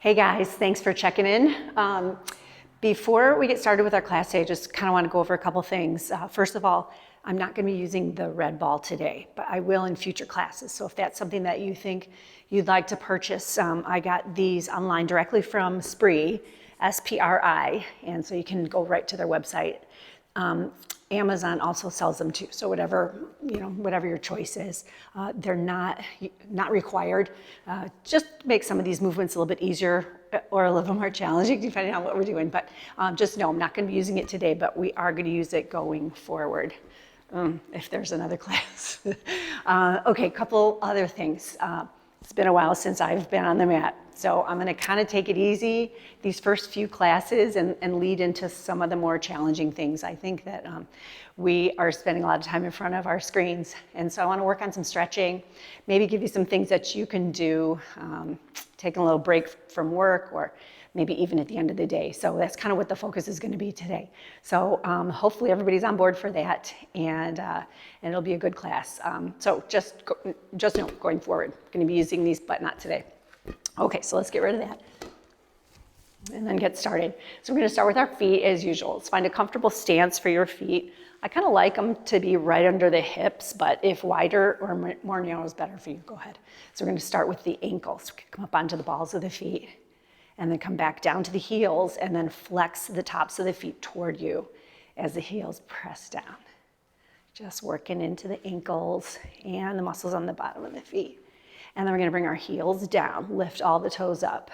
Hey guys, thanks for checking in. Before we get started with our class today, I just kind of want to go over a couple things. First of all, I'm not going to be using the red ball today, but I will in future classes. So if that's something that you think you'd like to purchase, I got these online directly from Spree, S-P-R-I, and so you can go right to their website. Amazon also sells them too. So whatever your choice is, they're not required. Just make some of these movements a little bit easier or a little more challenging depending on what we're doing. But just know I'm not going to be using it today, but we are going to use it going forward. If there's another class. Okay, a couple other things. It's been a while since I've been on the mat, so I'm gonna kind of take it easy these first few classes and lead into some of the more challenging things. I think that we are spending a lot of time in front of our screens, and so I wanna work on some stretching, maybe give you some things that you can do, taking a little break from work, or maybe even at the end of the day. So that's kind of what the focus is going to be today. So hopefully everybody's on board for that, and it'll be a good class. So just know going forward, I'm going to be using these, but not today. Okay, so let's get rid of that and then get started. So we're going to start with our feet as usual. Let's find a comfortable stance for your feet. I kind of like them to be right under the hips, but if wider or more narrow is better for you, go ahead. So we're going to start with the ankles. We can come up onto the balls of the feet, and then come back down to the heels, and then flex the tops of the feet toward you as the heels press down. Just working into the ankles and the muscles on the bottom of the feet. And then we're gonna bring our heels down, lift all the toes up,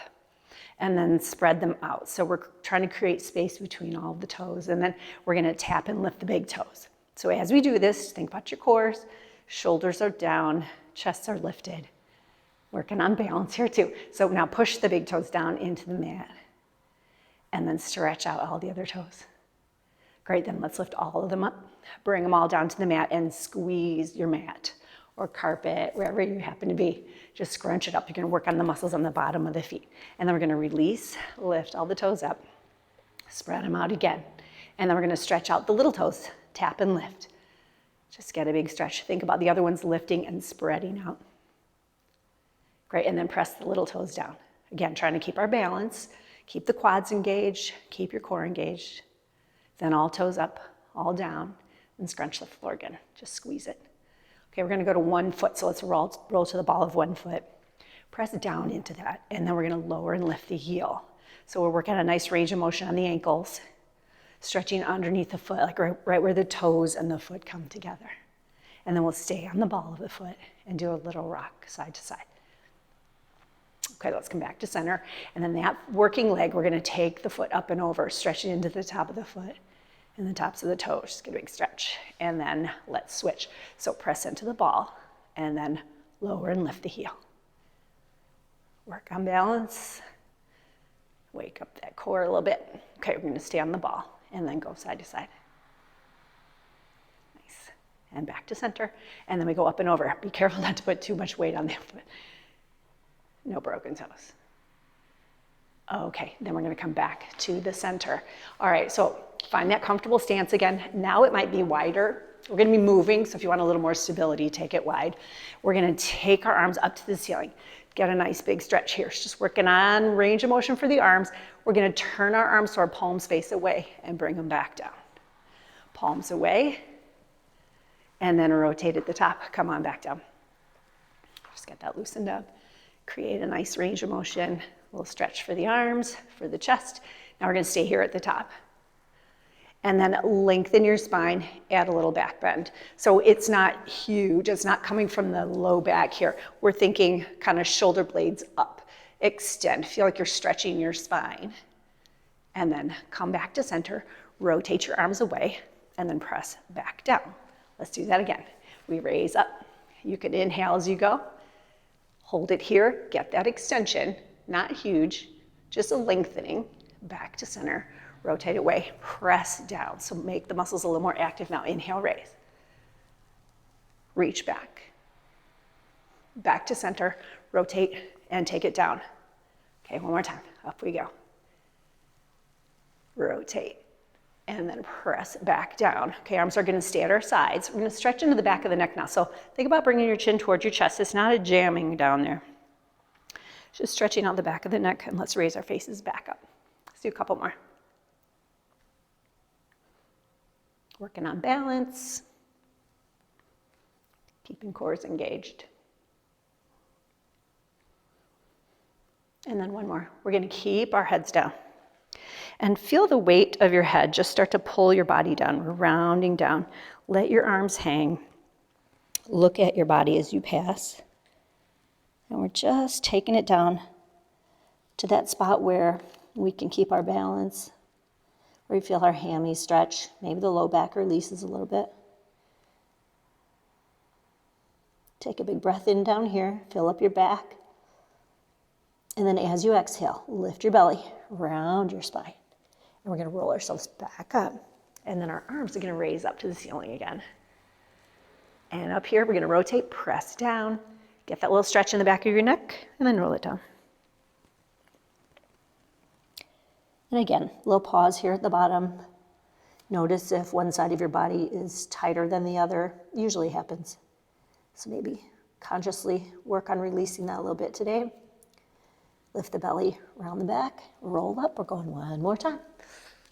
and then spread them out. So we're trying to create space between all of the toes, and then we're gonna tap and lift the big toes. So as we do this, think about your cores, shoulders are down, chests are lifted. Working on balance here too. So now push the big toes down into the mat and then stretch out all the other toes. Great, then let's lift all of them up, bring them all down to the mat and squeeze your mat or carpet, wherever you happen to be. Just scrunch it up. You're gonna work on the muscles on the bottom of the feet. And then we're gonna release, lift all the toes up, spread them out again. And then we're gonna stretch out the little toes, tap and lift. Just get a big stretch. Think about the other ones lifting and spreading out. Great, and then press the little toes down. Again, trying to keep our balance, keep the quads engaged, keep your core engaged. Then all toes up, all down, and scrunch the floor again. Just squeeze it. Okay, we're gonna go to one foot, so let's roll to the ball of one foot. Press down into that, and then we're gonna lower and lift the heel. So we're working a nice range of motion on the ankles, stretching underneath the foot, like right where the toes and the foot come together. And then we'll stay on the ball of the foot and do a little rock side to side. Okay, let's come back to center. And then that working leg, we're gonna take the foot up and over, stretching into the top of the foot and the tops of the toes. Just get a big stretch. And then let's switch. So press into the ball and then lower and lift the heel. Work on balance. Wake up that core a little bit. Okay, we're gonna stay on the ball and then go side to side. Nice. And back to center. And then we go up and over. Be careful not to put too much weight on that foot. No broken toes. Okay, then we're gonna come back to the center. All right, so find that comfortable stance again. Now it might be wider. We're gonna be moving, so if you want a little more stability, take it wide. We're gonna take our arms up to the ceiling. Get a nice big stretch here. Just working on range of motion for the arms. We're gonna turn our arms so our palms face away and bring them back down. Palms away, and then rotate at the top. Come on back down. Just get that loosened up. Create a nice range of motion, a little stretch for the arms, for the chest. Now we're gonna stay here at the top. And then lengthen your spine, add a little back bend. So it's not huge, it's not coming from the low back here. We're thinking kind of shoulder blades up, extend, feel like you're stretching your spine. And then come back to center, rotate your arms away, and then press back down. Let's do that again. We raise up. You can inhale as you go. Hold it here, get that extension, not huge, just a lengthening, back to center, rotate away, press down. So make the muscles a little more active now. Inhale, raise. Reach back. Back to center, rotate and take it down. Okay, one more time, up we go. Rotate and then press back down. Okay, arms are gonna stay at our sides. We're gonna stretch into the back of the neck now. So think about bringing your chin towards your chest. It's not a jamming down there. Just stretching out the back of the neck, and let's raise our faces back up. Let's do a couple more. Working on balance, keeping cores engaged. And then one more. We're going to keep our heads down. And feel the weight of your head just start to pull your body down. We're rounding down. Let your arms hang. Look at your body as you pass. And we're just taking it down to that spot where we can keep our balance, where you feel our hammies stretch. Maybe the low back releases a little bit. Take a big breath in down here. Fill up your back. And then as you exhale, lift your belly, round your spine. And we're going to roll ourselves back up. And then our arms are going to raise up to the ceiling again. And up here, we're going to rotate, press down, get that little stretch in the back of your neck, and then roll it down. And again, a little pause here at the bottom. Notice if one side of your body is tighter than the other. Usually happens. So maybe consciously work on releasing that a little bit today. Lift the belly around the back, roll up. We're going one more time.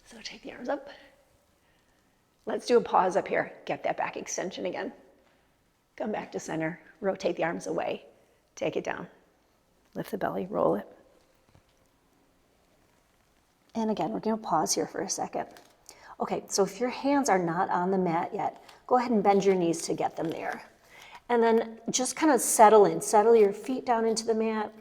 So take the arms up. Let's do a pause up here. Get that back extension again. Come back to center. Rotate the arms away. Take it down. Lift the belly, roll it. And again, we're going to pause here for a second. Okay, so if your hands are not on the mat yet, go ahead and bend your knees to get them there. And then just kind of settle in. Settle your feet down into the mat.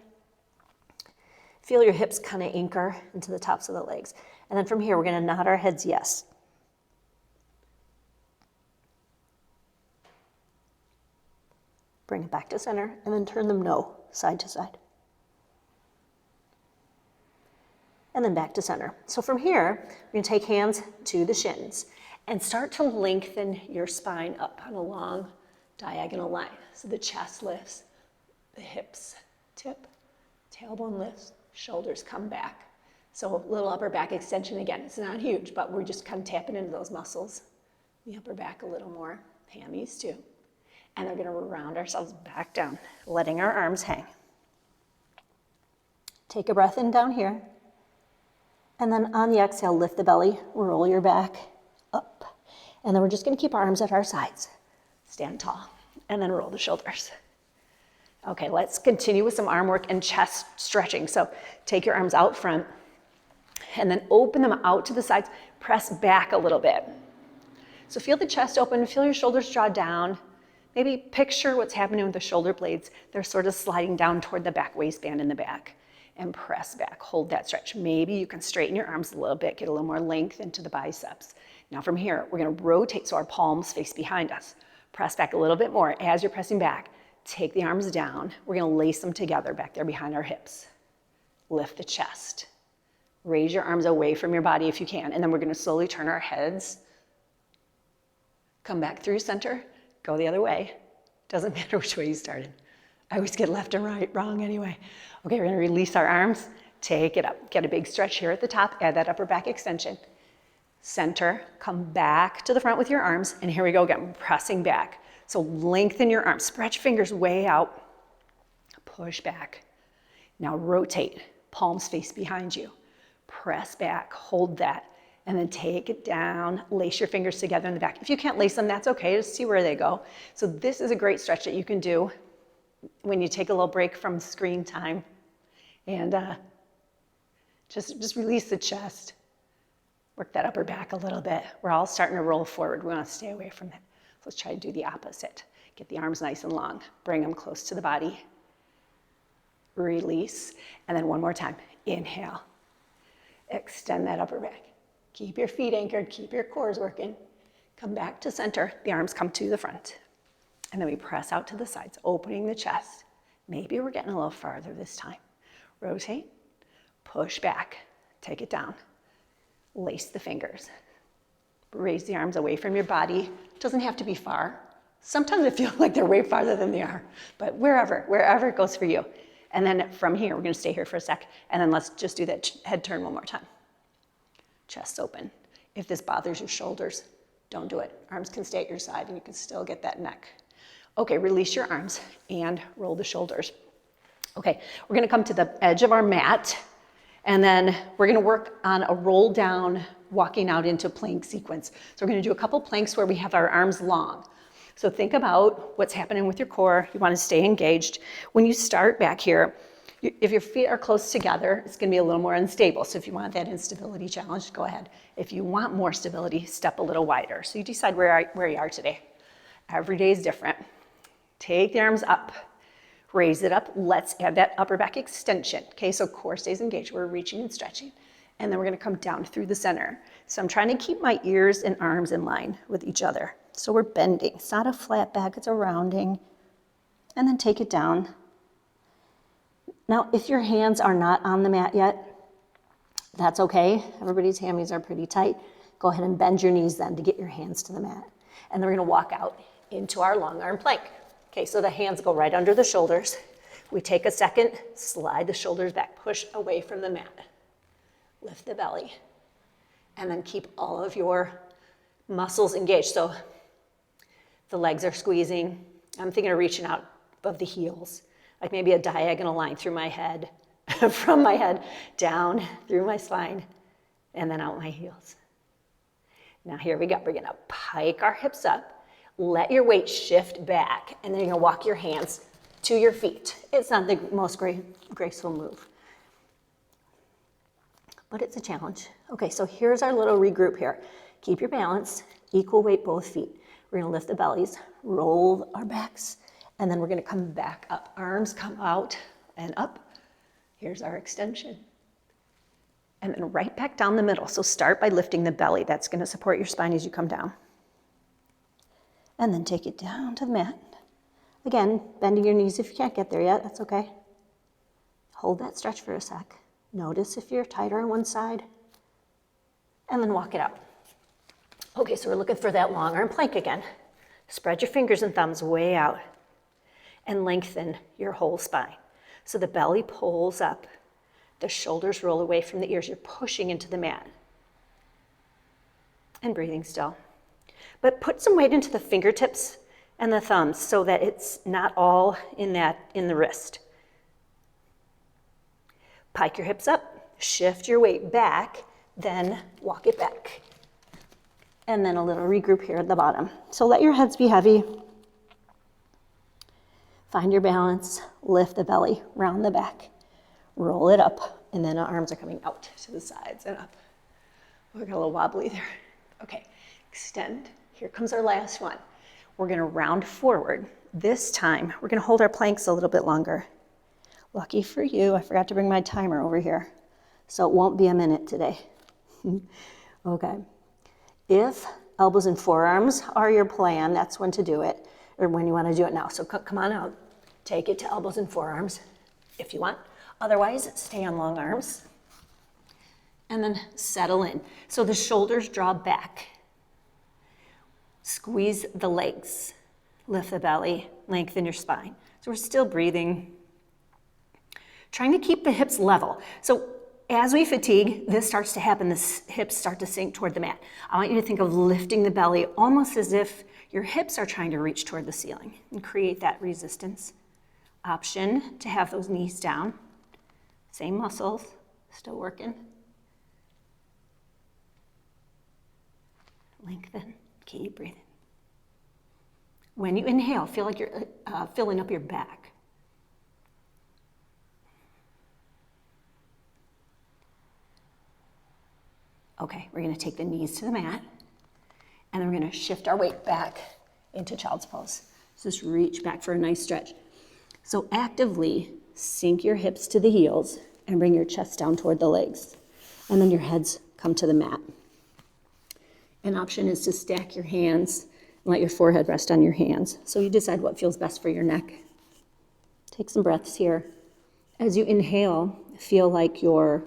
Feel your hips kind of anchor into the tops of the legs. And then from here, we're going to nod our heads yes. Bring it back to center, and then turn them no, side to side. And then back to center. So from here, we're going to take hands to the shins and start to lengthen your spine up on a long diagonal line. So the chest lifts, the hips tip, tailbone lifts, shoulders come back. So a little upper back extension again. It's not huge, but we're just kind of tapping into those muscles. The upper back a little more, hammies too. And we're going to round ourselves back down, letting our arms hang. Take a breath in down here. And then on the exhale, lift the belly, roll your back up. And then we're just going to keep our arms at our sides. Stand tall, and then roll the shoulders. Okay, let's continue with some arm work and chest stretching. So take your arms out front, and then open them out to the sides. Press back a little bit. So feel the chest open, feel your shoulders draw down. Maybe picture what's happening with the shoulder blades. They're sort of sliding down toward the back waistband in the back. And press back, hold that stretch. Maybe you can straighten your arms a little bit, get a little more length into the biceps. Now from here, we're gonna rotate so our palms face behind us. Press back a little bit more. As you're pressing back, take the arms down. We're gonna lace them together back there behind our hips. Lift the chest. Raise your arms away from your body if you can. And then we're gonna slowly turn our heads. Come back through center, go the other way. Doesn't matter which way you started. I always get left and right wrong anyway. Okay, we're gonna release our arms, take it up. Get a big stretch here at the top, add that upper back extension. Center, come back to the front with your arms, and here we go again, pressing back. So lengthen your arms, spread your fingers way out, push back. Now rotate, palms face behind you. Press back, hold that, and then take it down, lace your fingers together in the back. If you can't lace them, that's okay, just see where they go. So this is a great stretch that you can do when you take a little break from screen time, and just release the chest. Work that upper back a little bit. We're all starting to roll forward. We want to stay away from that. So let's try to do the opposite. Get the arms nice and long. Bring them close to the body. Release. And then one more time. Inhale. Extend that upper back. Keep your feet anchored. Keep your cores working. Come back to center. The arms come to the front. And then we press out to the sides, opening the chest. Maybe we're getting a little farther this time. Rotate, push back, take it down. Lace the fingers. Raise the arms away from your body. It doesn't have to be far. Sometimes I feel like they're way farther than they are, but wherever it goes for you. And then from here, we're gonna stay here for a sec, and then let's just do that head turn one more time. Chest open. If this bothers your shoulders, don't do it. Arms can stay at your side, and you can still get that neck. Okay, release your arms and roll the shoulders. Okay, we're gonna come to the edge of our mat, and then we're gonna work on a roll down, walking out into plank sequence. So we're gonna do a couple planks where we have our arms long. So think about what's happening with your core. You wanna stay engaged. When you start back here, if your feet are close together, it's gonna be a little more unstable. So if you want that instability challenge, go ahead. If you want more stability, step a little wider. So you decide where you are today. Every day is different. Take the arms up, raise it up. Let's add that upper back extension. Okay, so core stays engaged. We're reaching and stretching. And then we're gonna come down through the center. So I'm trying to keep my ears and arms in line with each other. So we're bending. It's not a flat back, it's a rounding. And then take it down. Now, if your hands are not on the mat yet, that's okay. Everybody's hammies are pretty tight. Go ahead and bend your knees then to get your hands to the mat. And then we're gonna walk out into our long arm plank. Okay, so the hands go right under the shoulders. We take a second, slide the shoulders back, push away from the mat. Lift the belly. And then keep all of your muscles engaged. So the legs are squeezing. I'm thinking of reaching out above the heels, like maybe a diagonal line through my head, from my head down through my spine, and then out my heels. Now here we go. We're gonna pike our hips up, let your weight shift back, and then you're gonna walk your hands to your feet. It's not the most graceful move, but it's a challenge. Okay, so here's our little regroup here. Keep your balance, equal weight both feet. We're gonna lift the bellies, roll our backs, and then we're gonna come back up. Arms come out and up. Here's our extension. And then right back down the middle. So start by lifting the belly. That's gonna support your spine as you come down. And then take it down to the mat. Again, bending your knees if you can't get there yet, that's okay. Hold that stretch for a sec. Notice if you're tighter on one side. And then walk it out. Okay, so we're looking for that long arm plank again. Spread your fingers and thumbs way out and lengthen your whole spine. So the belly pulls up, the shoulders roll away from the ears. You're pushing into the mat. And breathing still. But put some weight into the fingertips and the thumbs so that it's not all in the wrist. Pike your hips up, shift your weight back, then walk it back. And then a little regroup here at the bottom. So let your heads be heavy. Find your balance, lift the belly, round the back, roll it up, and then our arms are coming out to the sides and up. We got a little wobbly there. Okay, extend. Here comes our last one. We're gonna round forward. This time, we're gonna hold our planks a little bit longer. Lucky for you, I forgot to bring my timer over here, so it won't be a minute today. Okay. If elbows and forearms are your plan, that's when to do it, or when you want to do it now. So come on out. Take it to elbows and forearms if you want. Otherwise, stay on long arms. And then settle in. So the shoulders draw back. Squeeze the legs. Lift the belly. Lengthen your spine. So we're still breathing. Trying to keep the hips level. So as we fatigue, this starts to happen. The hips start to sink toward the mat. I want you to think of lifting the belly almost as if your hips are trying to reach toward the ceiling and create that resistance. Option to have those knees down. Same muscles, still working. Lengthen, keep breathing. When you inhale, feel like you're filling up your back. Okay, we're gonna take the knees to the mat, and then we're gonna shift our weight back into child's pose. So just reach back for a nice stretch. So actively sink your hips to the heels and bring your chest down toward the legs. And then your heads come to the mat. An option is to stack your hands and let your forehead rest on your hands. So you decide what feels best for your neck. Take some breaths here. As you inhale, feel like your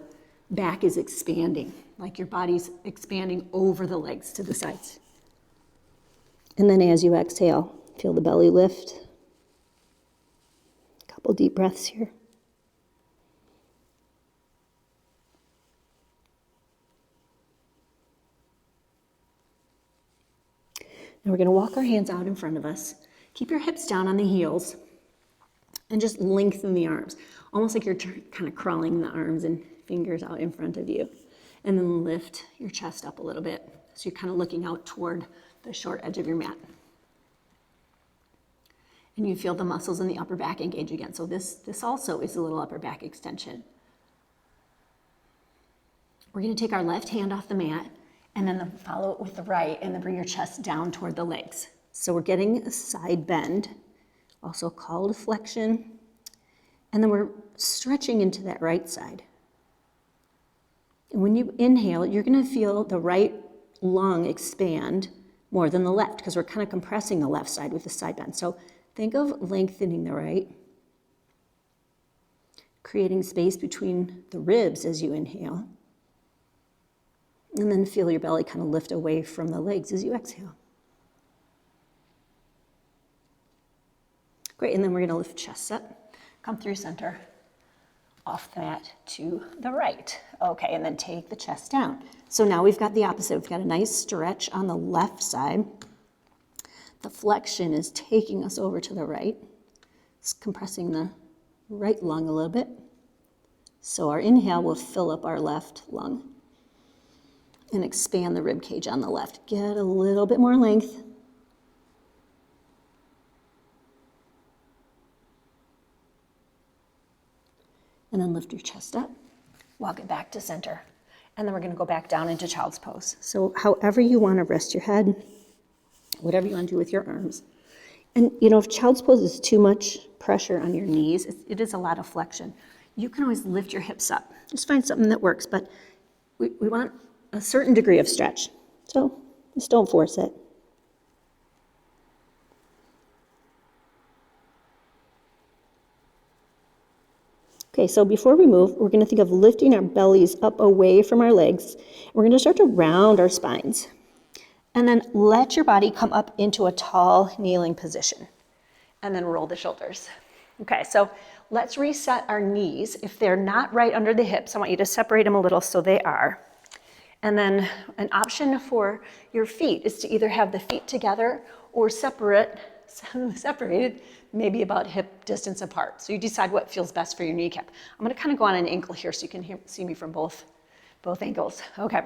back is expanding, like your body's expanding over the legs to the sides. And then as you exhale, feel the belly lift. A couple deep breaths here. Now we're going to walk our hands out in front of us. Keep your hips down on the heels. And just lengthen the arms, almost like you're kind of crawling the arms and fingers out in front of you. And then lift your chest up a little bit. So you're kind of looking out toward the short edge of your mat. And you feel the muscles in the upper back engage again. So this also is a little upper back extension. We're going to take our left hand off the mat and then follow it with the right and then bring your chest down toward the legs. So we're getting a side bend, also called flexion. And then we're stretching into that right side. And when you inhale, you're going to feel the right lung expand more than the left because we're kind of compressing the left side with the side bend. So think of lengthening the right, creating space between the ribs as you inhale, and then feel your belly kind of lift away from the legs as you exhale. Great, and then we're going to lift chest up, come through center, off the mat to the right. Okay, and then take the chest down. So now we've got the opposite. We've got a nice stretch on the left side. The flexion is taking us over to the right. It's compressing the right lung a little bit. So our inhale will fill up our left lung and expand the rib cage on the left. Get a little bit more length. And then lift your chest up, walk it back to center. And then we're going to go back down into child's pose. So however you want to rest your head, whatever you want to do with your arms. And you know, if child's pose is too much pressure on your knees, it is a lot of flexion. You can always lift your hips up. Just find something that works, but we want a certain degree of stretch. So just don't force it. Okay, so before we move, we're going to think of lifting our bellies up away from our legs. We're going to start to round our spines. And then let your body come up into a tall kneeling position. And then roll the shoulders. Okay, so let's reset our knees. If they're not right under the hips, I want you to separate them a little so they are. And then an option for your feet is to either have the feet together or separated, maybe about hip distance apart. So you decide what feels best for your kneecap. I'm going to kind of go on an ankle here so you can see me from both angles. Okay.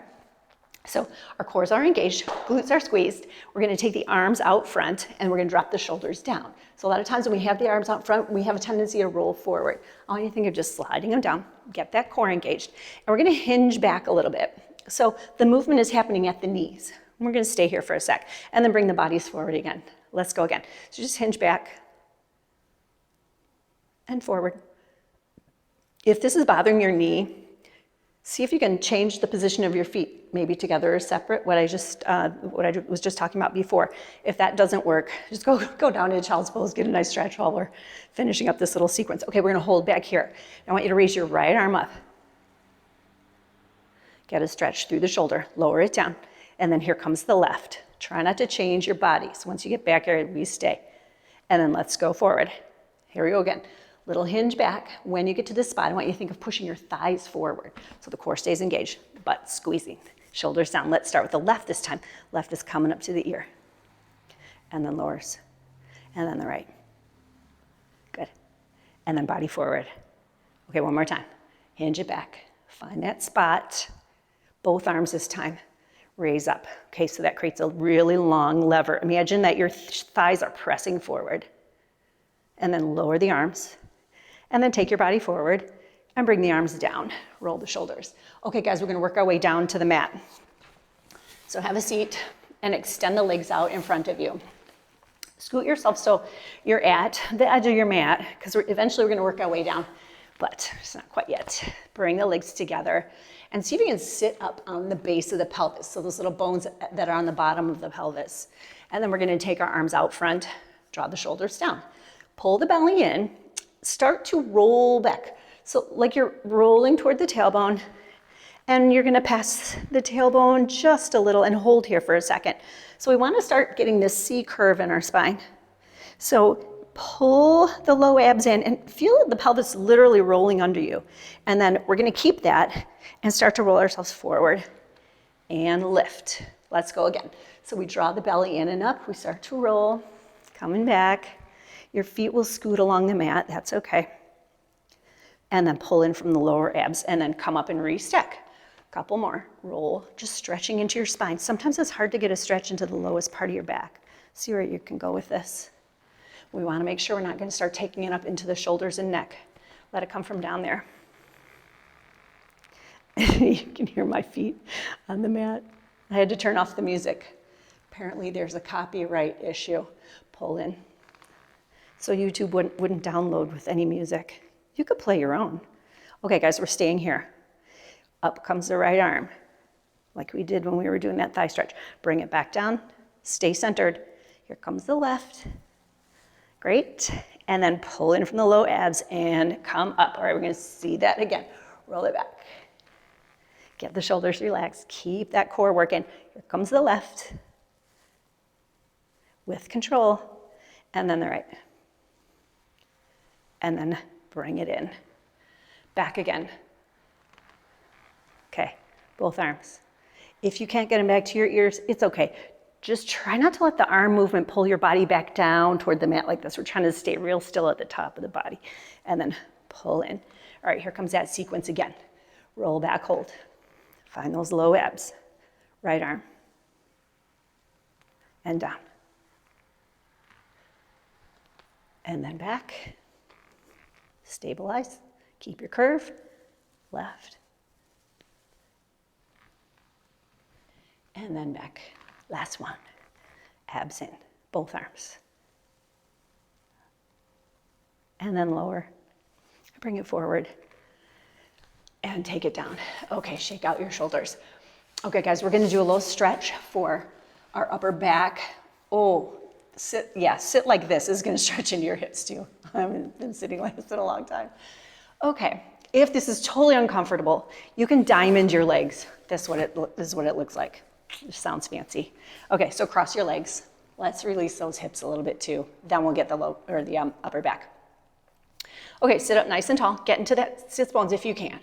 So our cores are engaged, glutes are squeezed. We're going to take the arms out front and we're going to drop the shoulders down. So a lot of times when we have the arms out front, we have a tendency to roll forward. All you think of just sliding them down, get that core engaged. And we're going to hinge back a little bit. So the movement is happening at the knees. We're going to stay here for a sec and then bring the bodies forward again. Let's go again. So just hinge back and forward. If this is bothering your knee, see if you can change the position of your feet, maybe together or separate, what I was just talking about before. If that doesn't work, just go down into child's pose, get a nice stretch while we're finishing up this little sequence. Okay, we're going to hold back here. I want you to raise your right arm up. Get a stretch through the shoulder, lower it down, and then here comes the left. Try not to change your body. So once you get back here, we stay. And then let's go forward. Here we go again. Little hinge back. When you get to this spot, I want you to think of pushing your thighs forward. So the core stays engaged, butt squeezing. Shoulders down. Let's start with the left this time. Left is coming up to the ear. And then lowers. And then the right. Good. And then body forward. Okay, one more time. Hinge it back. Find that spot. Both arms this time. Raise up. Okay, so that creates a really long lever. Imagine that your thighs are pressing forward. And then lower the arms. And then take your body forward and bring the arms down. Roll the shoulders. Okay, guys, we're going to work our way down to the mat. So have a seat and extend the legs out in front of you. Scoot yourself so you're at the edge of your mat, because eventually we're going to work our way down, but it's not quite yet. Bring the legs together and see if you can sit up on the base of the pelvis, so those little bones that are on the bottom of the pelvis. And then we're going to take our arms out front, draw the shoulders down. Pull the belly in, start to roll back. So like you're rolling toward the tailbone, and you're going to pass the tailbone just a little and hold here for a second. So we want to start getting this C curve in our spine. So pull the low abs in and feel the pelvis literally rolling under you. And then we're going to keep that and start to roll ourselves forward and lift. Let's go again. So we draw the belly in and up. We start to roll, coming back. Your feet will scoot along the mat, that's okay. And then pull in from the lower abs and then come up and restack. Couple more, roll, just stretching into your spine. Sometimes it's hard to get a stretch into the lowest part of your back. See where you can go with this. We want to make sure we're not going to start taking it up into the shoulders and neck. Let it come from down there. You can hear my feet on the mat. I had to turn off the music. Apparently there's a copyright issue. Pull in. So YouTube wouldn't download with any music. You could play your own. Okay, guys, we're staying here. Up comes the right arm, like we did when we were doing that thigh stretch. Bring it back down, stay centered. Here comes the left. Great. And then pull in from the low abs and come up. All right, we're gonna see that again. Roll it back. Get the shoulders relaxed. Keep that core working. Here comes the left. With control. And then the right. And then bring it in. Back again. Okay, both arms. If you can't get them back to your ears, it's okay. Just try not to let the arm movement pull your body back down toward the mat like this. We're trying to stay real still at the top of the body. And then pull in. All right, here comes that sequence again. Roll back, hold. Find those low abs. Right arm. And down. And then back. Stabilize. Keep your curve. Left. And then back. Last one. Abs in, both arms. And then lower. Bring it forward. And take it down. Okay, shake out your shoulders. Okay, guys, we're gonna do a little stretch for our upper back. Oh, sit like this. This is gonna stretch into your hips too. I haven't been sitting like this in a long time. Okay, if this is totally uncomfortable, you can diamond your legs. This is what it looks like. It sounds fancy. Okay, so cross your legs. Let's release those hips a little bit too. Then we'll get the upper back. Okay, sit up nice and tall. Get into that sits bones if you can.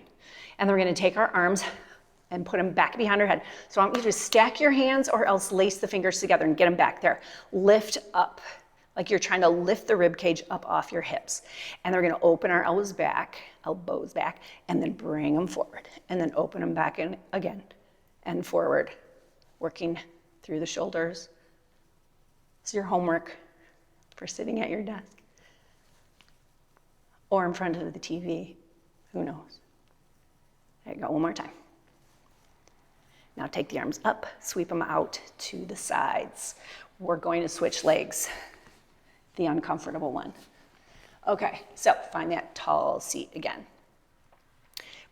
And then we're gonna take our arms and put them back behind our head. So I want you to stack your hands or else lace the fingers together and get them back there. Lift up, like you're trying to lift the rib cage up off your hips. And then we're gonna open our elbows back, and then bring them forward. And then open them back in again and forward. Working through the shoulders. It's your homework for sitting at your desk or in front of the TV, who knows. There you go, one more time. Now take the arms up, sweep them out to the sides. We're going to switch legs, the uncomfortable one. Okay, so find that tall seat again.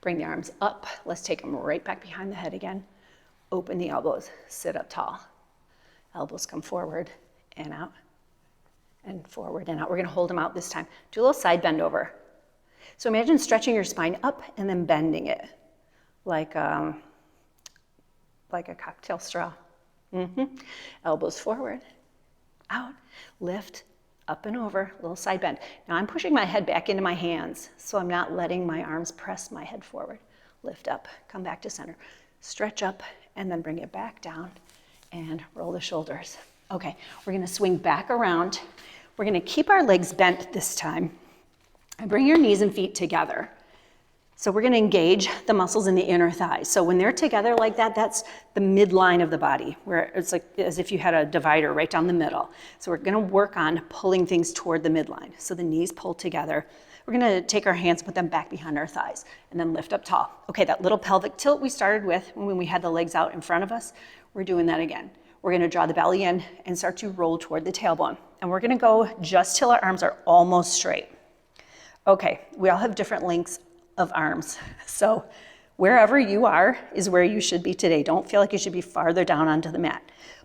Bring the arms up, let's take them right back behind the head again. Open the elbows, sit up tall. Elbows come forward and out, and forward and out. We're gonna hold them out this time. Do a little side bend over. So imagine stretching your spine up and then bending it like a cocktail straw. Elbows forward, out, lift, up and over, little side bend. Now I'm pushing my head back into my hands, so I'm not letting my arms press my head forward. Lift up, come back to center. Stretch up and then bring it back down and roll the shoulders. Okay, we're gonna swing back around. We're gonna keep our legs bent this time and bring your knees and feet together. So we're gonna engage the muscles in the inner thighs. So when they're together like that, that's the midline of the body, where it's like as if you had a divider right down the middle. So we're gonna work on pulling things toward the midline. So the knees pull together. We're gonna take our hands, put them back behind our thighs, and then lift up tall. Okay, that little pelvic tilt we started with when we had the legs out in front of us, we're doing that again. We're gonna draw the belly in and start to roll toward the tailbone. And we're gonna go just till our arms are almost straight. Okay, we all have different lengths of arms. So wherever you are is where you should be today. Don't feel like you should be farther down onto the mat.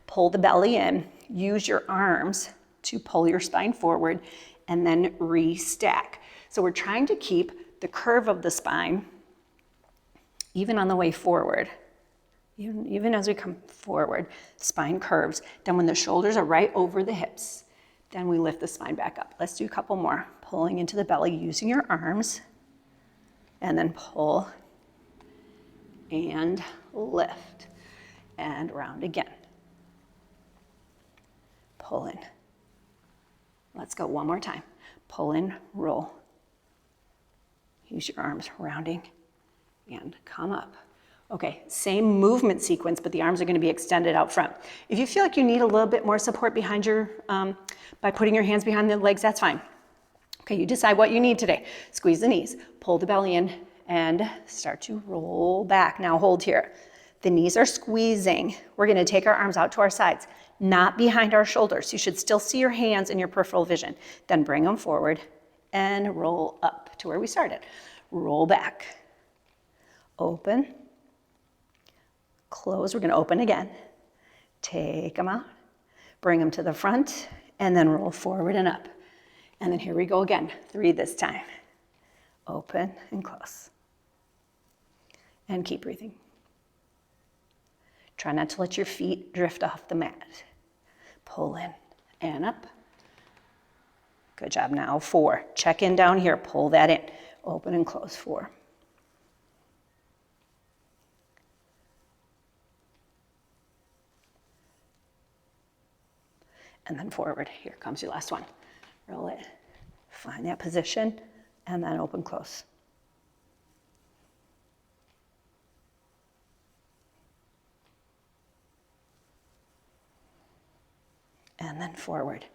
Pull the belly in, use your arms to pull your spine forward, and then restack. So we're trying to keep the curve of the spine even on the way forward. Even as we come forward, spine curves. Then when the shoulders are right over the hips, then we lift the spine back up. Let's do a couple more. Pulling into the belly using your arms, and then pull and lift and round again. Pull in Let's go one more time. Pull in, roll. Use your arms, rounding, and come up. Okay, same movement sequence, but the arms are gonna be extended out front. If you feel like you need a little bit more support behind your, by putting your hands behind the legs, that's fine. Okay, you decide what you need today. Squeeze the knees, pull the belly in, and start to roll back. Now hold here. The knees are squeezing. We're gonna take our arms out to our sides, not behind our shoulders. You should still see your hands in your peripheral vision. Then bring them forward and roll up to where we started. Roll back, open, close. We're gonna open again. Take them out, bring them to the front, and then roll forward and up. And then here we go again, 3 this time. Open and close. And keep breathing. Try not to let your feet drift off the mat. Pull in and up. Good job. Now 4. Check in down here. Pull that in. Open and close. 4. And then forward. Here comes your last one. Roll it. Find that position. And then open, close. And then forward.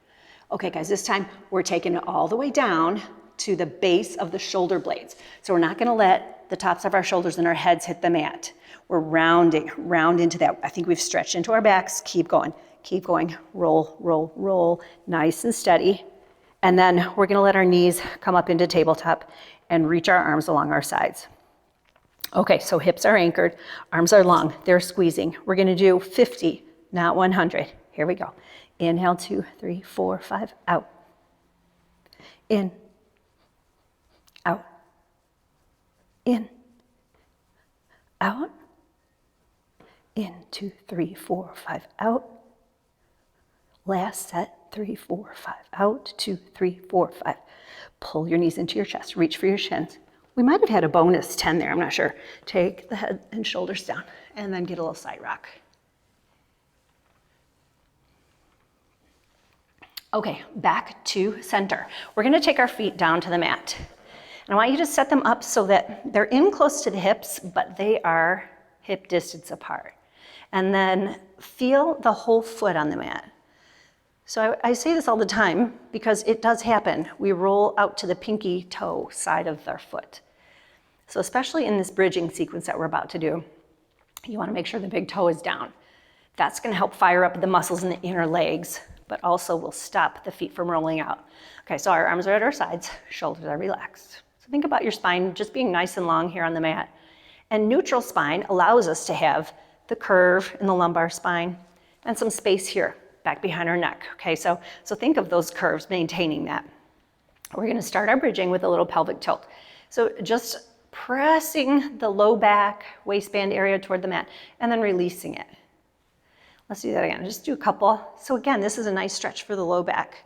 Okay, guys, this time we're taking it all the way down to the base of the shoulder blades. So we're not gonna let the tops of our shoulders and our heads hit the mat. We're rounding, round into that. I think we've stretched into our backs. Keep going, roll, roll, roll, nice and steady. And then we're gonna let our knees come up into tabletop and reach our arms along our sides. Okay, so hips are anchored, arms are long, they're squeezing. We're gonna do 50, not 100. Here we go. Inhale, 2, 3, 4, 5, out. In, out, in, out, in, 2, 3, 4, 5, out. Last set, 3, 4, 5, out, 2, 3, 4, 5. Pull your knees into your chest, reach for your shins. We might have had a bonus 10 there, I'm not sure. Take the head and shoulders down, and then get a little side rock. Okay, back to center. We're gonna take our feet down to the mat. And I want you to set them up so that they're in close to the hips, but they are hip distance apart. And then feel the whole foot on the mat. So I say this all the time because it does happen. We roll out to the pinky toe side of our foot. So especially in this bridging sequence that we're about to do, you wanna make sure the big toe is down. That's gonna help fire up the muscles in the inner legs, but also will stop the feet from rolling out. Okay, so our arms are at our sides, shoulders are relaxed. So think about your spine just being nice and long here on the mat. And neutral spine allows us to have the curve in the lumbar spine and some space here, back behind our neck. Okay, so think of those curves, maintaining that. We're gonna start our bridging with a little pelvic tilt. So just pressing the low back, waistband area toward the mat, and then releasing it. Let's do that again, just do a couple. So again, this is a nice stretch for the low back.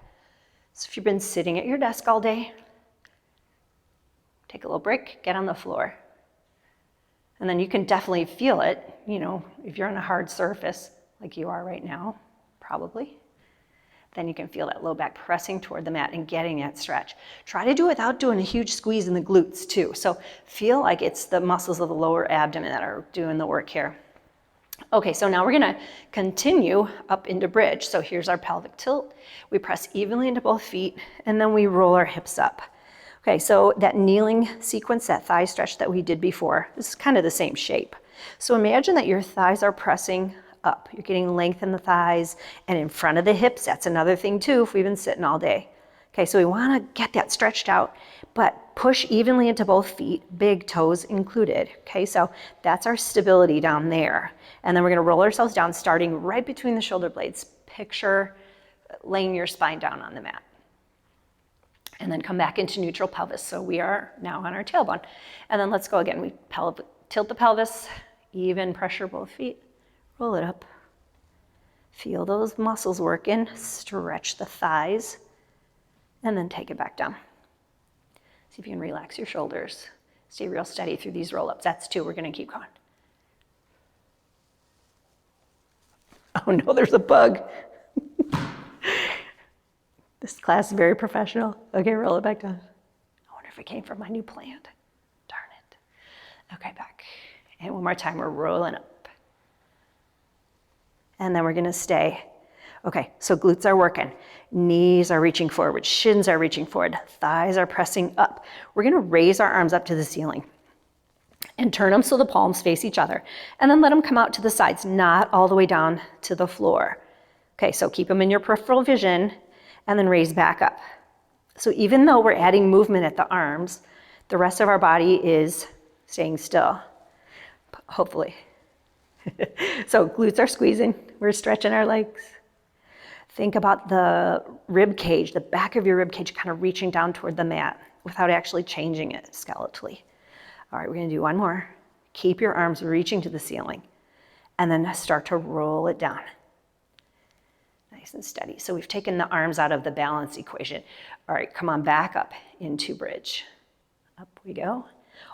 So if you've been sitting at your desk all day, take a little break, get on the floor. And then you can definitely feel it, you know, if you're on a hard surface, like you are right now, probably, then you can feel that low back pressing toward the mat and getting that stretch. Try to do it without doing a huge squeeze in the glutes too. So feel like it's the muscles of the lower abdomen that are doing the work here. Okay, so now we're gonna continue up into bridge. So here's our pelvic tilt. We press evenly into both feet, and then we roll our hips up. Okay, so that kneeling sequence, that thigh stretch that we did before, this is kind of the same shape. So imagine that your thighs are pressing up. You're getting length in the thighs and in front of the hips. That's another thing too if we've been sitting all day. Okay, so we wanna get that stretched out, but push evenly into both feet, big toes included. Okay, so that's our stability down there. And then we're gonna roll ourselves down, starting right between the shoulder blades. Picture laying your spine down on the mat. And then come back into neutral pelvis. So we are now on our tailbone. And then let's go again. We tilt the pelvis, even pressure both feet, roll it up. Feel those muscles working, stretch the thighs, and then take it back down. See if you can relax your shoulders. Stay real steady through these roll-ups. That's 2, we're gonna keep going. Oh no, there's a bug. This class is very professional. Okay, roll it back down. I wonder if it came from my new plant. Darn it. Okay, back. And one more time, we're rolling up. And then we're gonna stay. Okay, so glutes are working. Knees are reaching forward, shins are reaching forward, thighs are pressing up. We're gonna raise our arms up to the ceiling and turn them so the palms face each other. And then let them come out to the sides, not all the way down to the floor. Okay, so keep them in your peripheral vision and then raise back up. So even though we're adding movement at the arms, the rest of our body is staying still, hopefully. So glutes are squeezing, we're stretching our legs. Think about the rib cage, the back of your rib cage kind of reaching down toward the mat without actually changing it skeletally. All right, we're gonna do one more. Keep your arms reaching to the ceiling and then start to roll it down. Nice and steady. So we've taken the arms out of the balance equation. All right, come on back up into bridge. Up we go.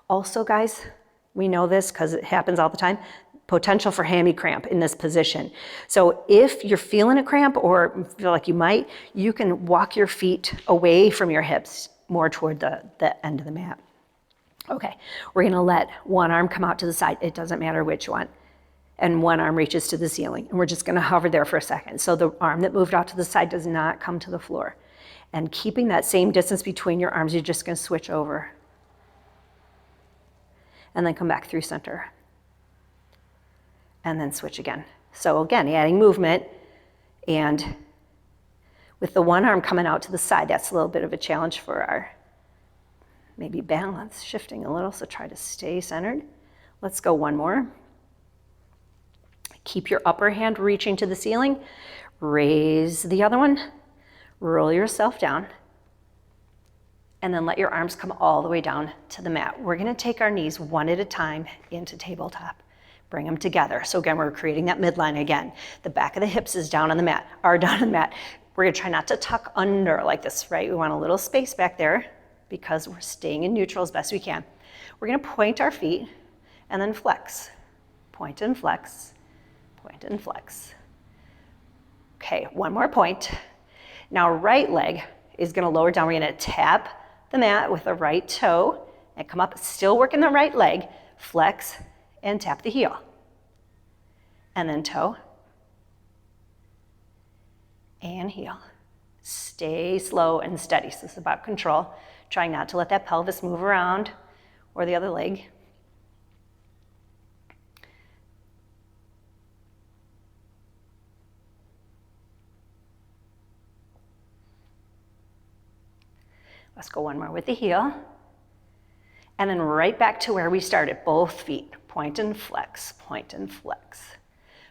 Also, guys, we know this because it happens all the time, potential for hammy cramp in this position. So if you're feeling a cramp or feel like you might, you can walk your feet away from your hips more toward the end of the mat. Okay, we're gonna let one arm come out to the side. It doesn't matter which one. And one arm reaches to the ceiling. And we're just gonna hover there for a second. So the arm that moved out to the side does not come to the floor. And keeping that same distance between your arms, you're just gonna switch over. And then come back through center. And then switch again. So again, adding movement, and with the one arm coming out to the side, that's a little bit of a challenge for our maybe balance, shifting a little, so try to stay centered. Let's go one more. Keep your upper hand reaching to the ceiling, raise the other one, roll yourself down, and then let your arms come all the way down to the mat. We're gonna take our knees one at a time into tabletop. Bring them together. So again, we're creating that midline again. The back of the hips is down on the mat, are down on the mat. We're gonna try not to tuck under like this, right? We want a little space back there because we're staying in neutral as best we can. We're gonna point our feet and then flex. Point and flex, point and flex. Okay, one more point. Now right leg is gonna lower down. We're gonna tap the mat with the right toe and come up, still working the right leg, flex, and tap the heel. And then toe and heel. Stay slow and steady. So this is about control. Trying not to let that pelvis move around or the other leg. Let's go one more with the heel. And then right back to where we started, both feet. Point and flex, point and flex.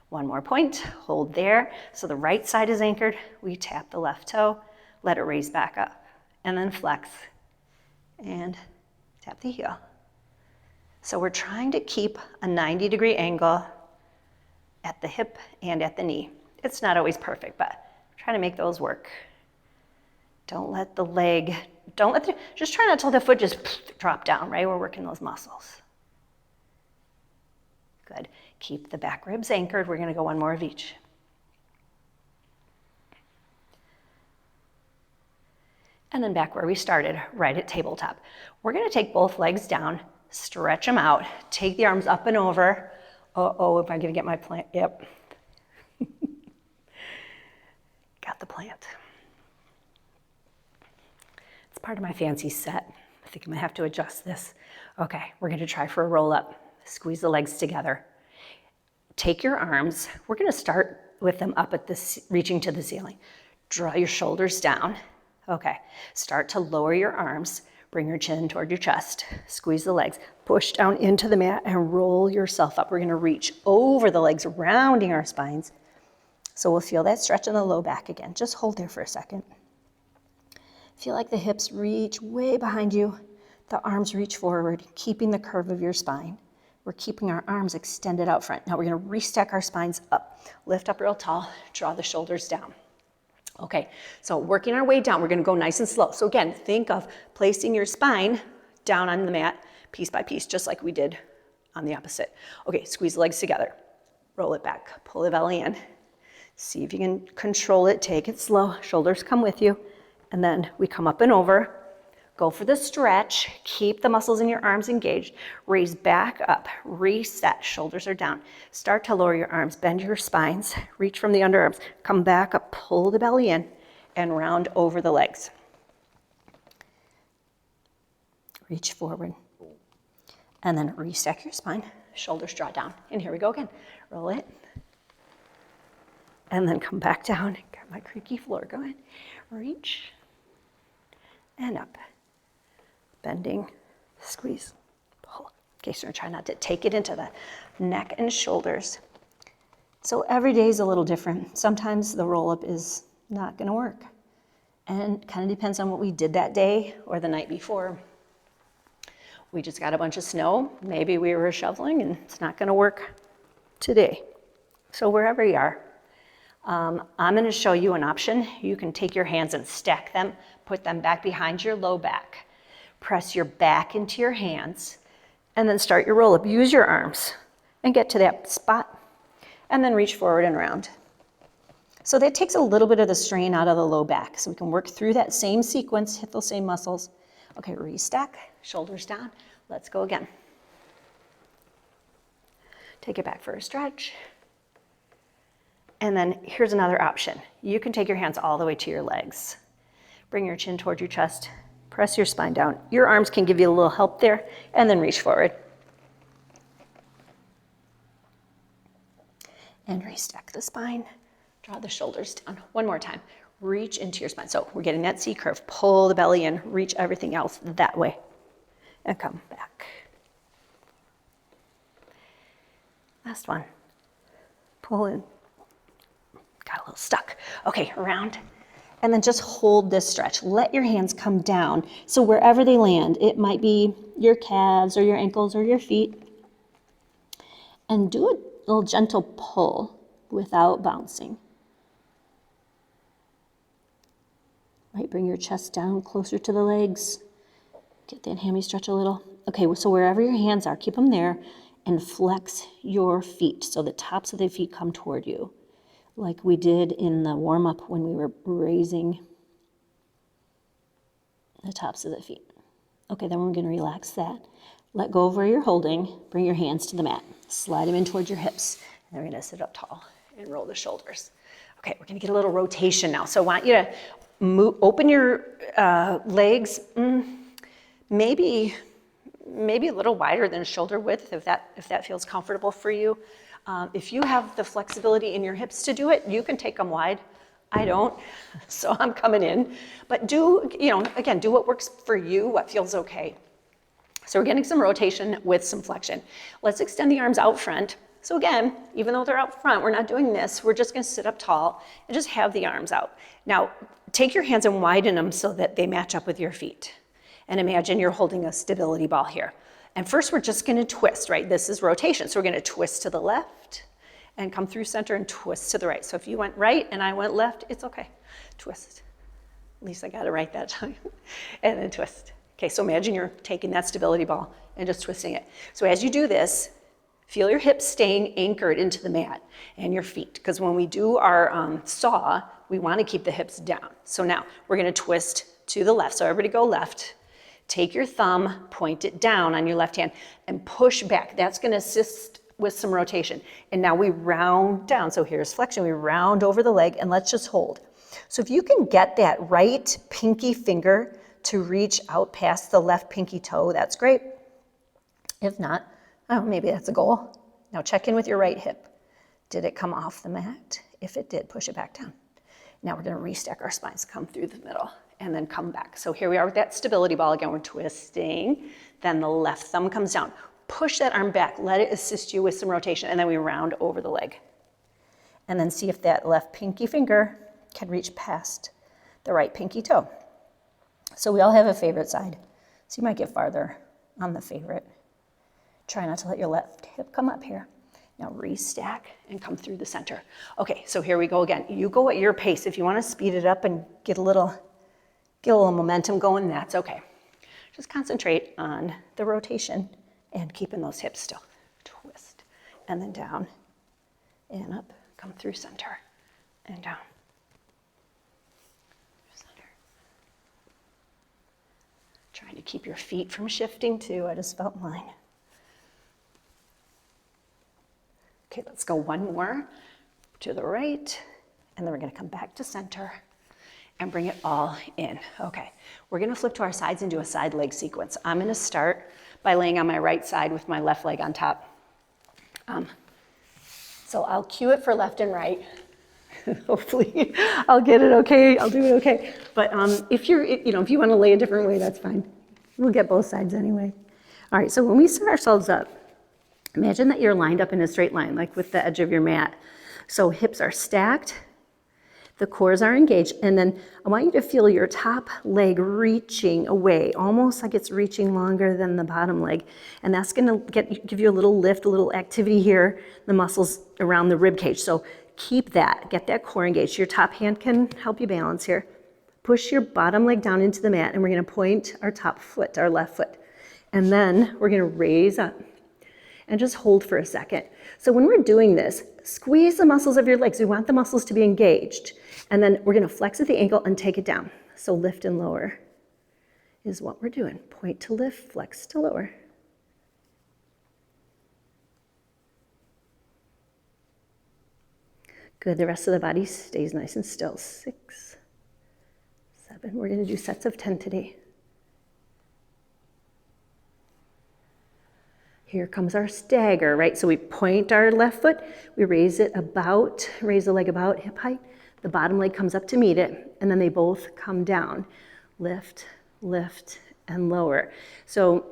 One more point, hold there. So the right side is anchored. We tap the left toe, let it raise back up, and then flex and tap the heel. So we're trying to keep a 90-degree angle at the hip and at the knee. It's not always perfect, but try to make those work. Don't let the leg, just try not to let the foot just drop down, right? We're working those muscles. Good. Keep the back ribs anchored. We're gonna go one more of each. And then back where we started, right at tabletop. We're gonna take both legs down, stretch them out, take the arms up and over. Uh-oh, if I'm gonna get my plant, yep. Got the plant. It's part of my fancy set. I think I'm gonna have to adjust this. Okay, we're gonna try for a roll up. Squeeze the legs together. Take your arms. We're gonna start with them up at this, reaching to the ceiling. Draw your shoulders down. Okay, start to lower your arms. Bring your chin toward your chest. Squeeze the legs. Push down into the mat and roll yourself up. We're gonna reach over the legs, rounding our spines. So we'll feel that stretch in the low back again. Just hold there for a second. Feel like the hips reach way behind you. The arms reach forward, keeping the curve of your spine. We're keeping our arms extended out front. Now we're gonna restack our spines up. Lift up real tall, draw the shoulders down. Okay, so working our way down, we're gonna go nice and slow. So again, think of placing your spine down on the mat, piece by piece, just like we did on the opposite. Okay, squeeze the legs together. Roll it back, pull the belly in. See if you can control it, take it slow. Shoulders come with you. And then we come up and over, go for the stretch, keep the muscles in your arms engaged, raise back up, reset, shoulders are down. Start to lower your arms, bend your spines, reach from the underarms, come back up, pull the belly in, and round over the legs. Reach forward. And then restack your spine, shoulders draw down. And here we go again. Roll it. And then come back down. Got my creaky floor going. Reach. And up. Bending, squeeze, pull. Okay, so we're trying not to take it into the neck and shoulders. So every day is a little different. Sometimes the roll-up is not gonna work. And kind of depends on what we did that day or the night before. We just got a bunch of snow. Maybe we were shoveling and it's not gonna work today. So wherever you are, I'm gonna show you an option. You can take your hands and stack them, put them back behind your low back. Press your back into your hands and then start your roll-up. Use your arms and get to that spot and then reach forward and around. So that takes a little bit of the strain out of the low back. So we can work through that same sequence, hit those same muscles. Okay, restack, shoulders down. Let's go again. Take it back for a stretch. And then here's another option. You can take your hands all the way to your legs. Bring your chin toward your chest. Press your spine down. Your arms can give you a little help there, and then reach forward. And restack the spine. Draw the shoulders down. One more time. Reach into your spine. So we're getting that C curve. Pull the belly in. Reach everything else that way. And come back. Last one. Pull in. Got a little stuck. Okay, around. And then just hold this stretch. Let your hands come down. So wherever they land, it might be your calves or your ankles or your feet. And do a little gentle pull without bouncing. Right, bring your chest down closer to the legs. Get that hammy stretch a little. Okay, so wherever your hands are, keep them there and flex your feet so the tops of the feet come toward you, like we did in the warm-up when we were raising the tops of the feet. Okay, then we're gonna relax that. Let go of where you're holding, bring your hands to the mat. Slide them in towards your hips. And then we're gonna sit up tall and roll the shoulders. Okay, we're gonna get a little rotation now. So I want you to open your legs, maybe a little wider than shoulder width if that feels comfortable for you. If you have the flexibility in your hips to do it, you can take them wide. I don't, so I'm coming in. But do what works for you, what feels okay. So we're getting some rotation with some flexion. Let's extend the arms out front. So again, even though they're out front, we're not doing this. We're just gonna sit up tall and just have the arms out. Now, take your hands and widen them so that they match up with your feet. And imagine you're holding a stability ball here. And first we're just gonna twist, right? This is rotation. So we're gonna twist to the left and come through center and twist to the right. So if you went right and I went left, it's okay. Twist. At least I got it right that time. And then twist. Okay, so imagine you're taking that stability ball and just twisting it. So as you do this, feel your hips staying anchored into the mat and your feet. Because when we do our saw, we wanna keep the hips down. So now we're gonna twist to the left. So everybody go left. Take your thumb, point it down on your left hand, and push back. That's gonna assist with some rotation. And now we round down. So here's flexion. We round over the leg, and let's just hold. So if you can get that right pinky finger to reach out past the left pinky toe, that's great. If not, oh, maybe that's a goal. Now check in with your right hip. Did it come off the mat? If it did, push it back down. Now we're gonna restack our spines, come through the middle, and then come back. So here we are with that stability ball again. We're twisting. Then the left thumb comes down. Push that arm back. Let it assist you with some rotation. And then we round over the leg. And then see if that left pinky finger can reach past the right pinky toe. So we all have a favorite side. So you might get farther on the favorite. Try not to let your left hip come up here. Now restack and come through the center. Okay, so here we go again. You go at your pace. If you want to speed it up and get a little momentum going, that's okay. Just concentrate on the rotation and keeping those hips still. Twist, and then down, and up, come through center, and down. Center, Trying to keep your feet from shifting too. I just felt mine. Okay, let's go one more to the right, and then we're gonna come back to center and bring it all in. Okay, we're gonna flip to our sides and do a side leg sequence. I'm gonna start by laying on my right side with my left leg on top. So I'll cue it for left and right. Hopefully I'll get it okay, I'll do it okay. But if you wanna lay a different way, that's fine. We'll get both sides anyway. All right, so when we set ourselves up, imagine that you're lined up in a straight line, like with the edge of your mat. So hips are stacked, the cores are engaged, and then I want you to feel your top leg reaching away, almost like it's reaching longer than the bottom leg. And that's gonna give you a little lift, a little activity here, the muscles around the rib cage. So keep that, get that core engaged. Your top hand can help you balance here. Push your bottom leg down into the mat, and we're gonna point our top foot, our left foot. And then we're gonna raise up and just hold for a second. So when we're doing this, squeeze the muscles of your legs. We want the muscles to be engaged. And then we're gonna flex at the ankle and take it down. So lift and lower is what we're doing. Point to lift, flex to lower. Good, the rest of the body stays nice and still. 6, 7, we're gonna do sets of 10 today. Here comes our stagger, right? So we point our left foot, we raise the leg about hip height. The bottom leg comes up to meet it, and then they both come down. Lift, lift, and lower. So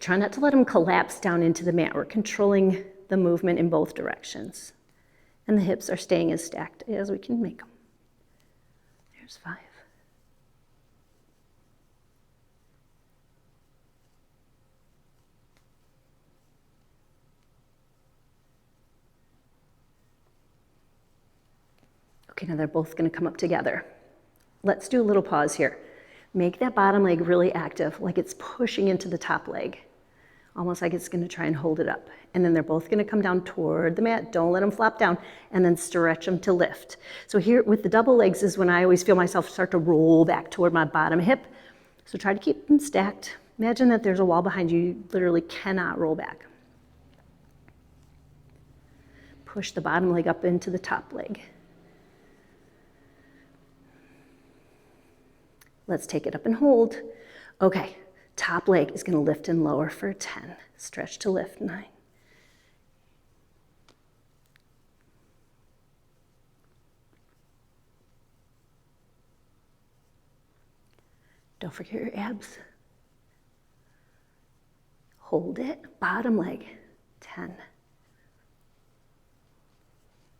try not to let them collapse down into the mat. We're controlling the movement in both directions. And the hips are staying as stacked as we can make them. There's 5. Okay, now they're both gonna come up together. Let's do a little pause here. Make that bottom leg really active, like it's pushing into the top leg, almost like it's gonna try and hold it up. And then they're both gonna come down toward the mat. Don't let them flop down, and then stretch them to lift. So here with the double legs is when I always feel myself start to roll back toward my bottom hip. So try to keep them stacked. Imagine that there's a wall behind you. You literally cannot roll back. Push the bottom leg up into the top leg. Let's take it up and hold. Okay, top leg is gonna lift and lower for 10. Stretch to lift, 9. Don't forget your abs. Hold it, bottom leg, 10.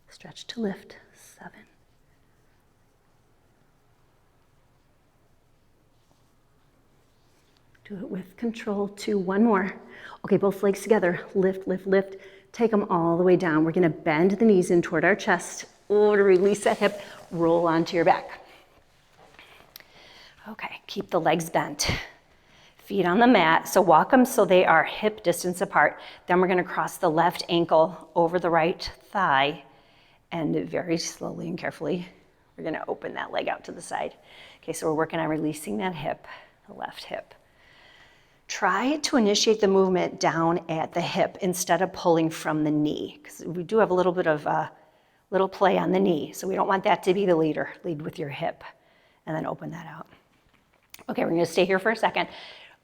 Stretch to lift, 7. Do it with control, 2, 1 more. Okay, both legs together, lift, lift, lift. Take them all the way down. We're gonna bend the knees in toward our chest. Oh, to release that hip, roll onto your back. Okay, keep the legs bent. Feet on the mat, so walk them so they are hip distance apart. Then we're gonna cross the left ankle over the right thigh, and very slowly and carefully, we're gonna open that leg out to the side. Okay, so we're working on releasing that hip, the left hip. Try to initiate the movement down at the hip instead of pulling from the knee, because we do have a little bit of little play on the knee, so we don't want that to be the leader. Lead with your hip, and then open that out. Okay, we're gonna stay here for a second.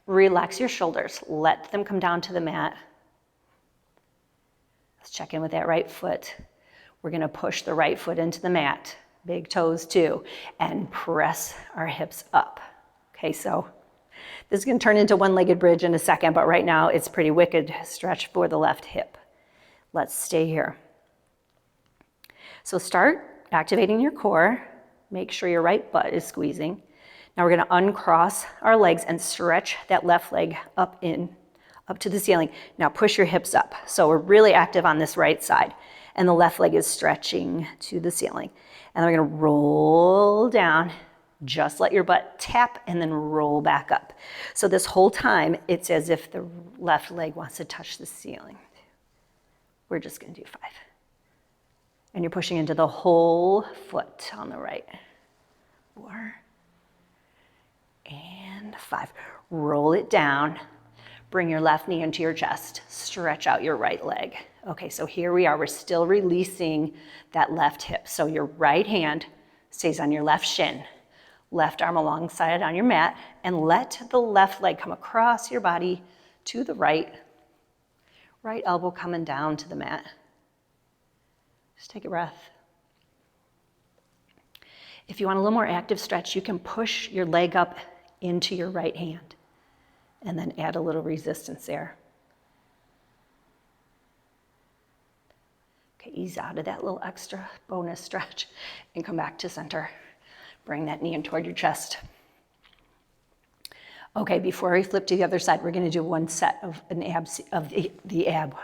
Relax your shoulders, let them come down to the mat. Let's check in with that right foot. We're gonna push the right foot into the mat, big toes too, and press our hips up. Okay, so this is gonna turn into one-legged bridge in a second, but right now it's pretty wicked stretch for the left hip. Let's stay here. So start activating your core. Make sure your right butt is squeezing. Now we're gonna uncross our legs and stretch that left leg up to the ceiling. Now push your hips up. So we're really active on this right side, and the left leg is stretching to the ceiling. And then we're gonna roll down. Just let your butt tap and then roll back up. So this whole time, it's as if the left leg wants to touch the ceiling. We're just gonna do 5. And you're pushing into the whole foot on the right. 4 and 5. roll it down, bring your left knee into your chest, stretch out your right leg. Okay, so here we are, we're still releasing that left hip. So your right hand stays on your left shin, left arm alongside on your mat, and let the left leg come across your body to the right, right elbow coming down to the mat. Just take a breath. If you want a little more active stretch, you can push your leg up into your right hand and then add a little resistance there. Okay, ease out of that little extra bonus stretch and come back to center. Bring that knee in toward your chest. Okay, before we flip to the other side, we're gonna do one set of the ab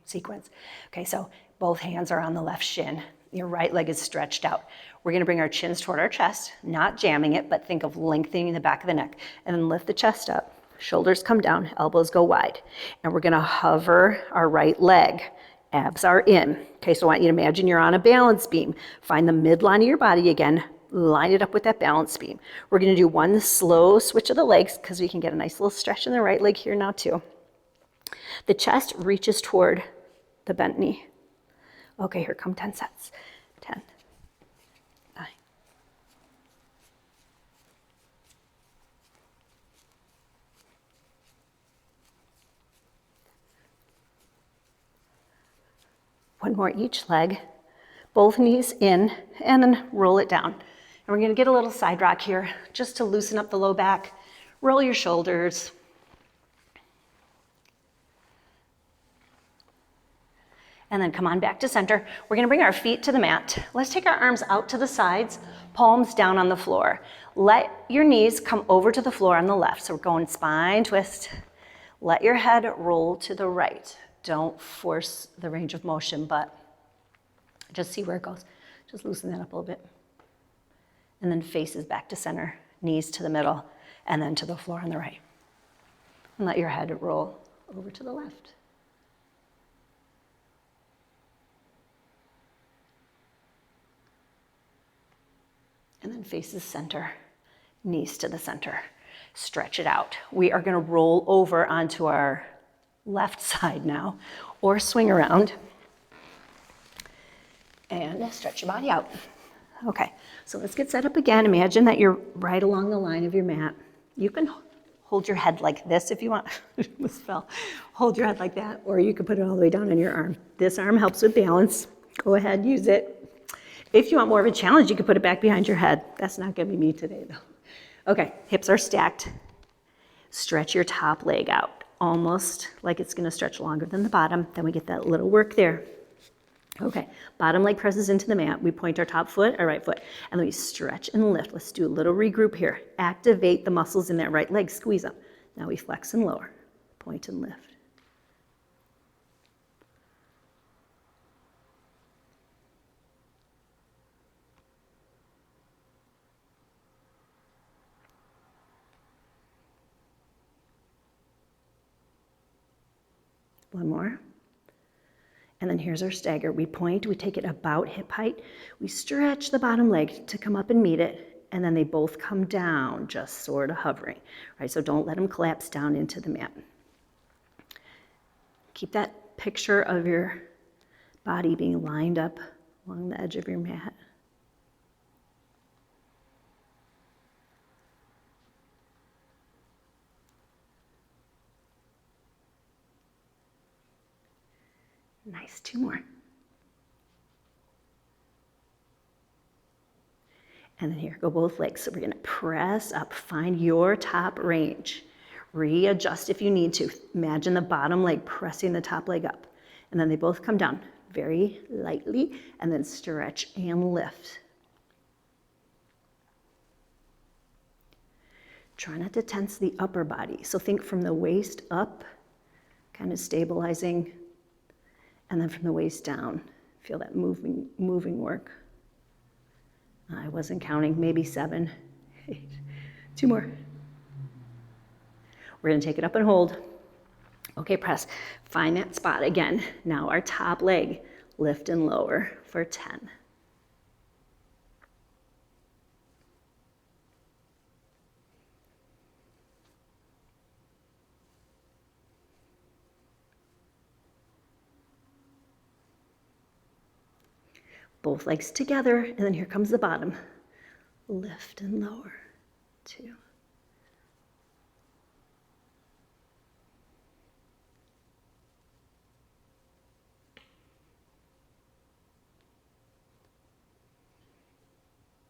sequence. Okay, so both hands are on the left shin. Your right leg is stretched out. We're gonna bring our chins toward our chest, not jamming it, but think of lengthening the back of the neck. And then lift the chest up, shoulders come down, elbows go wide. And we're gonna hover our right leg. Abs are in. Okay, so I want you to imagine you're on a balance beam. Find the midline of your body again, line it up with that balance beam. We're gonna do one slow switch of the legs because we can get a nice little stretch in the right leg here now too. The chest reaches toward the bent knee. Okay, here come 10 sets. 10, 9. One more each leg, both knees in, and then roll it down. And we're gonna get a little side rock here, just to loosen up the low back. Roll your shoulders. And then come on back to center. We're gonna bring our feet to the mat. Let's take our arms out to the sides, palms down on the floor. Let your knees come over to the floor on the left. So we're going spine twist. Let your head roll to the right. Don't force the range of motion, but just see where it goes. Just loosen that up a little bit. And then faces back to center, knees to the middle, and then to the floor on the right. And let your head roll over to the left. And then faces center, knees to the center. Stretch it out. We are gonna roll over onto our left side now, or swing around and stretch your body out. Okay, so let's get set up again. Imagine that you're right along the line of your mat. You can hold your head like this if you want. Almost fell. Hold your head like that, or you can put it all the way down on your arm. This arm helps with balance. Go ahead, use it. If you want more of a challenge, you can put it back behind your head. That's not gonna be me today though. Okay, hips are stacked. Stretch your top leg out, almost like it's gonna stretch longer than the bottom. Then we get that little work there. Okay, bottom leg presses into the mat. We point our top foot, our right foot, and then we stretch and lift. Let's do a little regroup here. Activate the muscles in that right leg, squeeze them. Now we flex and lower, point and lift. One more. And then here's our stagger. We point, we take it about hip height. We stretch the bottom leg to come up and meet it. And then they both come down, just sort of hovering. Right, so don't let them collapse down into the mat. Keep that picture of your body being lined up along the edge of your mat. Nice, 2 more. And then here, go both legs. So we're gonna press up, find your top range. Readjust if you need to. Imagine the bottom leg pressing the top leg up. And then they both come down very lightly, and then stretch and lift. Try not to tense the upper body. So think from the waist up, kind of stabilizing, and then from the waist down, feel that moving work. I wasn't counting, maybe 7, 8, 2 more. We're gonna take it up and hold. Okay, press, find that spot again. Now our top leg, lift and lower for 10. Both legs together, and then here comes the bottom. Lift and lower, 2.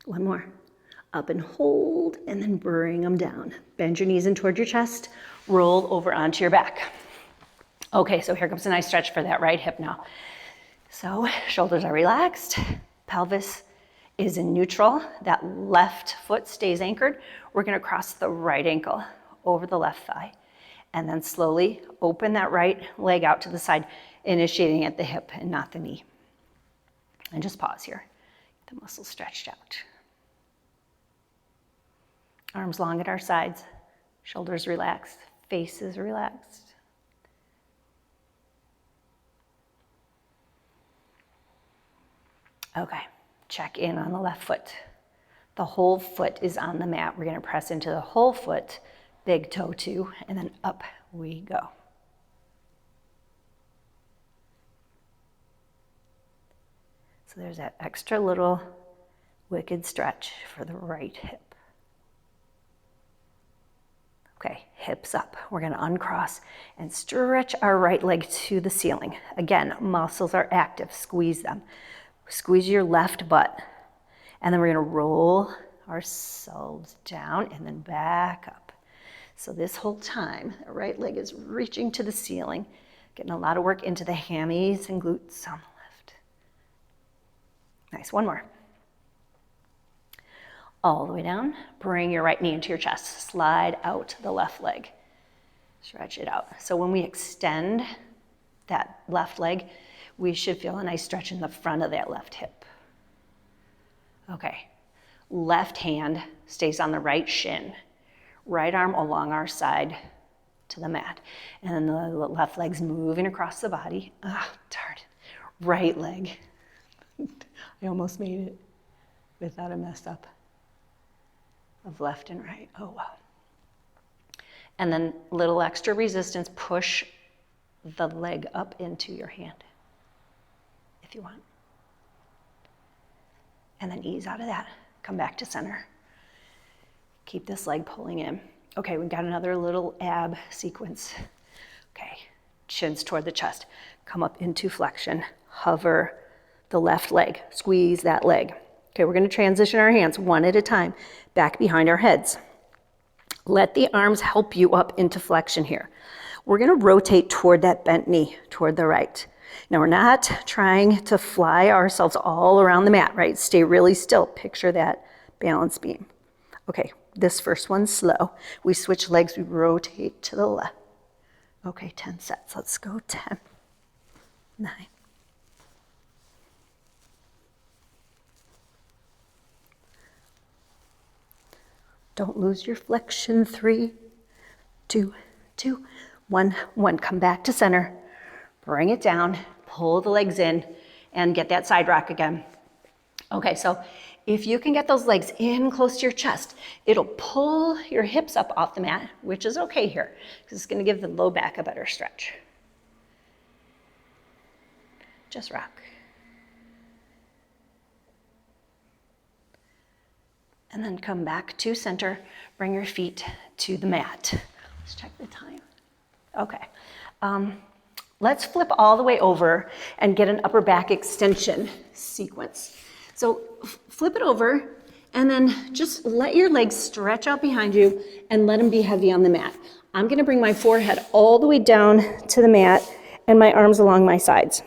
One more. Up and hold, and then bring them down. Bend your knees in toward your chest, roll over onto your back. Okay, so here comes a nice stretch for that right hip now. So shoulders are relaxed, pelvis is in neutral, that left foot stays anchored. We're gonna cross the right ankle over the left thigh, and then slowly open that right leg out to the side, initiating at the hip and not the knee. And just pause here, get the muscles stretched out. Arms long at our sides, shoulders relaxed, faces relaxed. Okay, check in on the left foot. The whole foot is on the mat. We're gonna press into the whole foot, big toe 2, and then up we go. So there's that extra little wicked stretch for the right hip. Okay, hips up. We're gonna uncross and stretch our right leg to the ceiling. Again, muscles are active, squeeze them. Squeeze your left butt. And then we're gonna roll ourselves down and then back up. So this whole time, the right leg is reaching to the ceiling, getting a lot of work into the hammies and glutes on the left. Nice, one more. All the way down, bring your right knee into your chest, slide out the left leg, stretch it out. So when we extend that left leg, we should feel a nice stretch in the front of that left hip. Okay, left hand stays on the right shin, right arm along our side to the mat. And then the left leg's moving across the body. Ah, darn it. Right leg. I almost made it without a mess up of left and right. Oh, wow. And then little extra resistance, push the leg up into your hand if you want. And then ease out of that. Come back to center. Keep this leg pulling in. Okay, we've got another little ab sequence. Okay, chins toward the chest. Come up into flexion. Hover the left leg. Squeeze that leg. Okay, we're gonna transition our hands one at a time, back behind our heads. Let the arms help you up into flexion here. We're gonna rotate toward that bent knee, toward the right. Now we're not trying to fly ourselves all around the mat, right? Stay really still, picture that balance beam. Okay, this first one's slow. We switch legs, we rotate to the left. Okay, 10 sets, let's go 10, 9. Don't lose your flexion. 3, 2, 2, 1, 1. Come back to center. Bring it down. Pull the legs in and get that side rock again. Okay, so if you can get those legs in close to your chest, it'll pull your hips up off the mat, which is okay here, because it's going to give the low back a better stretch. Just rock. And then come back to center, bring your feet to the mat. Let's check the time. Okay, let's flip all the way over and get an upper back extension sequence. So flip it over and then just let your legs stretch out behind you and let them be heavy on the mat. I'm gonna bring my forehead all the way down to the mat and my arms along my sides.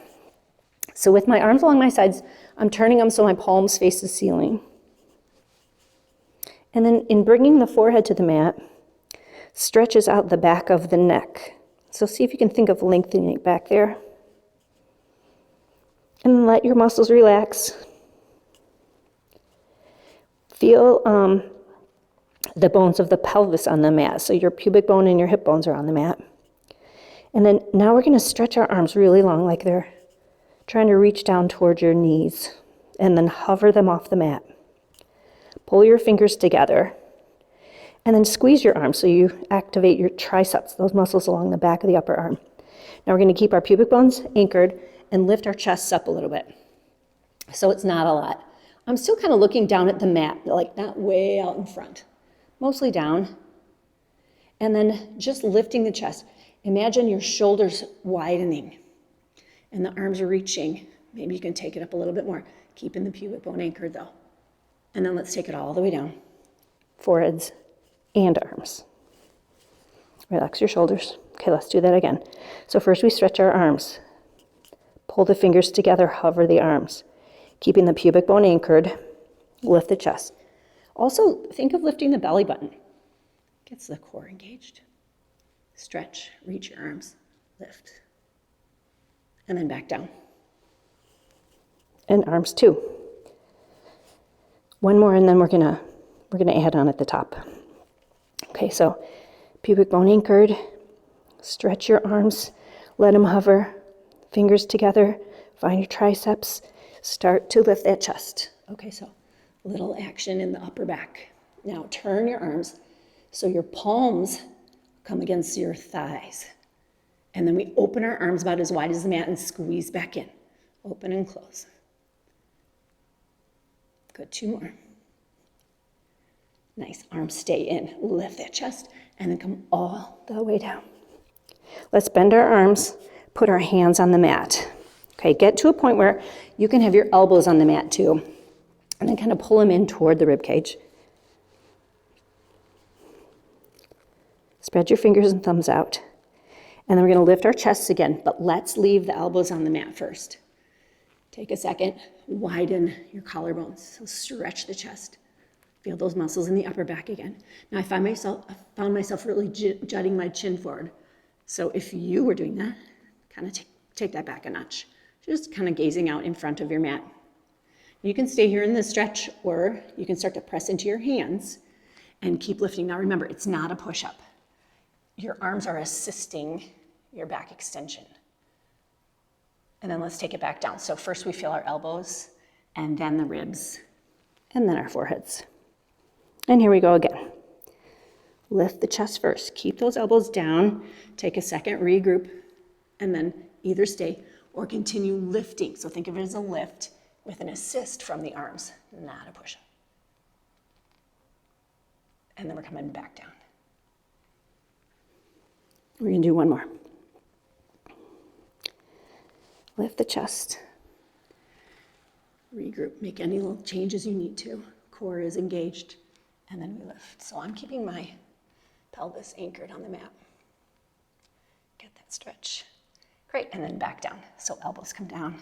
So with my arms along my sides, I'm turning them so my palms face the ceiling. And then in bringing the forehead to the mat, stretches out the back of the neck. So see if you can think of lengthening it back there. And then let your muscles relax. Feel the bones of the pelvis on the mat. So your pubic bone and your hip bones are on the mat. And then now we're gonna stretch our arms really long like they're trying to reach down towards your knees. And then hover them off the mat. Pull your fingers together and then squeeze your arms so you activate your triceps, those muscles along the back of the upper arm. Now we're going to keep our pubic bones anchored and lift our chests up a little bit. So it's not a lot. I'm still kind of looking down at the mat, like not way out in front, mostly down. And then just lifting the chest. Imagine your shoulders widening and the arms are reaching. Maybe you can take it up a little bit more, keeping the pubic bone anchored though. And then let's take it all the way down. Foreheads and arms. Relax your shoulders. Okay, let's do that again. So first we stretch our arms. Pull the fingers together, hover the arms. Keeping the pubic bone anchored, lift the chest. Also, think of lifting the belly button. Gets the core engaged. Stretch, reach your arms, lift. And then back down. And arms too. One more and then we're gonna add on at the top. Okay, so pubic bone anchored, stretch your arms, let them hover, fingers together, find your triceps, start to lift that chest. Okay, so little action in the upper back. Now turn your arms so your palms come against your thighs. And then we open our arms about as wide as the mat and squeeze back in. Open and close. Good, 2 more. Nice, arms stay in. Lift that chest and then come all the way down. Let's bend our arms, put our hands on the mat. Okay, get to a point where you can have your elbows on the mat too. And then kind of pull them in toward the rib cage. Spread your fingers and thumbs out. And then we're going to lift our chests again, but let's leave the elbows on the mat first. Take a second, widen your collarbones, so stretch the chest. Feel those muscles in the upper back again. Now I found myself really jutting my chin forward. So if you were doing that, kind of take that back a notch. Just kind of gazing out in front of your mat. You can stay here in the stretch, or you can start to press into your hands and keep lifting. Now remember, it's not a push-up. Your arms are assisting your back extension. And then let's take it back down. So first we feel our elbows, and then the ribs, and then our foreheads. And here we go again. Lift the chest first. Keep those elbows down. Take a second, regroup, and then either stay or continue lifting. So think of it as a lift with an assist from the arms, not a push-up. And then we're coming back down. We're going to do one more. Lift the chest. Regroup. Make any little changes you need to. Core is engaged. And then we lift. So I'm keeping my pelvis anchored on the mat. Get that stretch. Great. And then back down. So elbows come down.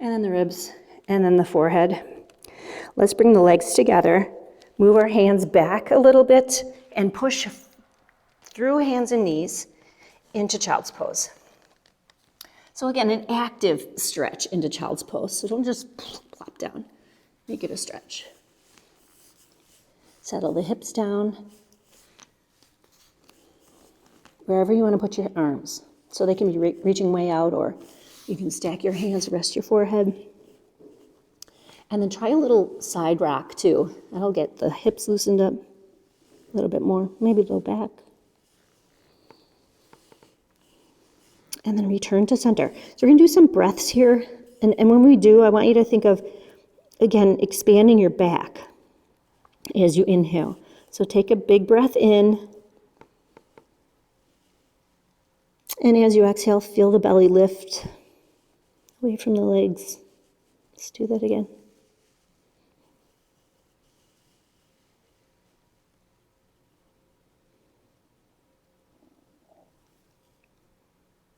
And then the ribs. And then the forehead. Let's bring the legs together. Move our hands back a little bit and push through hands and knees into child's pose. So again, an active stretch into child's pose. So don't just plop down. Make it a stretch. Settle the hips down. Wherever you want to put your arms. So they can be reaching way out, or you can stack your hands, rest your forehead. And then try a little side rock too. That'll get the hips loosened up a little bit more, maybe a little back. And then return to center. So we're gonna do some breaths here. And when we do, I want you to think of, again, expanding your back as you inhale. So take a big breath in. And as you exhale, feel the belly lift away from the legs. Let's do that again.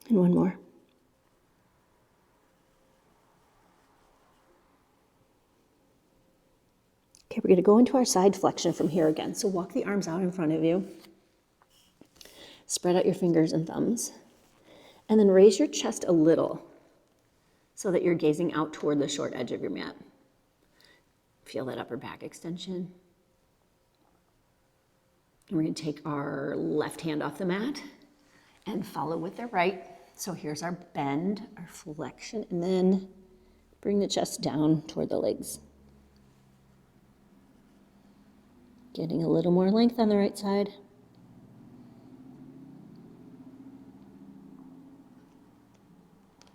And one more. Okay, we're going to go into our side flexion from here again. So walk the arms out in front of you. Spread out your fingers and thumbs. And then raise your chest a little so that you're gazing out toward the short edge of your mat. Feel that upper back extension. And we're going to take our left hand off the mat and follow with the right. So here's our bend, our flexion, and then bring the chest down toward the legs. Getting a little more length on the right side.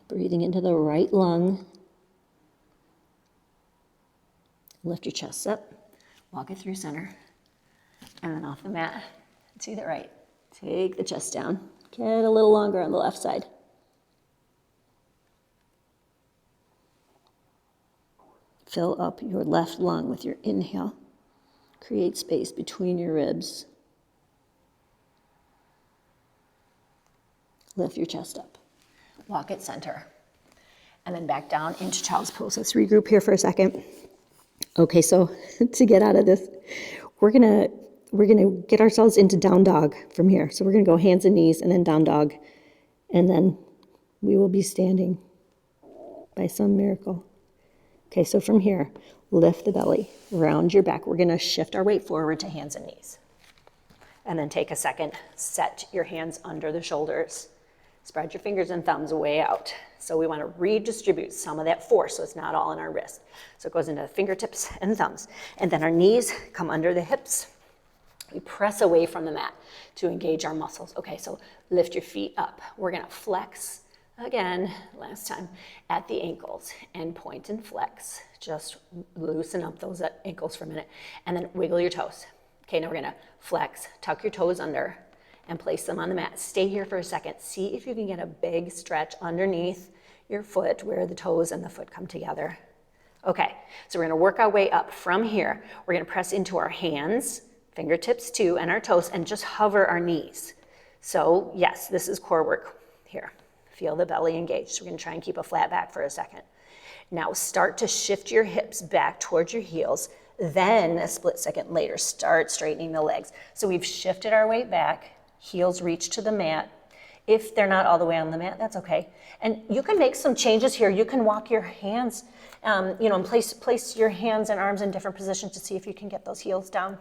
Breathing into the right lung. Lift your chest up, walk it through center, and then off the mat to the right. Take the chest down. Get a little longer on the left side. Fill up your left lung with your inhale. Create space between your ribs. Lift your chest up. Walk it center. And then back down into child's pose. Let's regroup here for a second. Okay, so to get out of this, we're gonna get ourselves into down dog from here. So we're gonna go hands and knees and then down dog. And then we will be standing by some miracle. Okay, so from here, lift the belly, round your back. We're gonna shift our weight forward to hands and knees. And then take a second, set your hands under the shoulders. Spread your fingers and thumbs way out. So we want to redistribute some of that force so it's not all in our wrist. So it goes into the fingertips and thumbs. And then our knees come under the hips. We press away from the mat to engage our muscles. Okay, so lift your feet up. We're going to flex again, last time, at the ankles and point and flex. Just loosen up those ankles for a minute and then wiggle your toes. Okay, now we're going to flex, tuck your toes under, and place them on the mat. Stay here for a second. See if you can get a big stretch underneath your foot where the toes and the foot come together. Okay, so we're gonna work our way up from here. We're gonna press into our hands, fingertips too, and our toes, and just hover our knees. So yes, this is core work here. Feel the belly engaged. So we're gonna try and keep a flat back for a second. Now start to shift your hips back towards your heels. Then a split second later, start straightening the legs. So we've shifted our weight back. Heels reach to the mat. If they're not all the way on the mat, that's okay. And you can make some changes here. You can walk your hands, and place your hands and arms in different positions to see if you can get those heels down.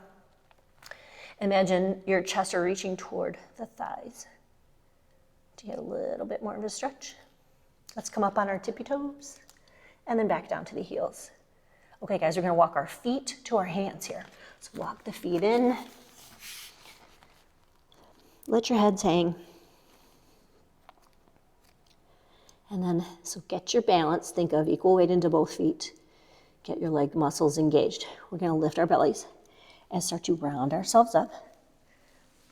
Imagine your chest are reaching toward the thighs to get a little bit more of a stretch. Let's come up on our tippy toes and then back down to the heels. Okay, guys, we're gonna walk our feet to our hands here. So walk the feet in. Let your heads hang. And then, so get your balance. Think of equal weight into both feet. Get your leg muscles engaged. We're gonna lift our bellies and start to round ourselves up.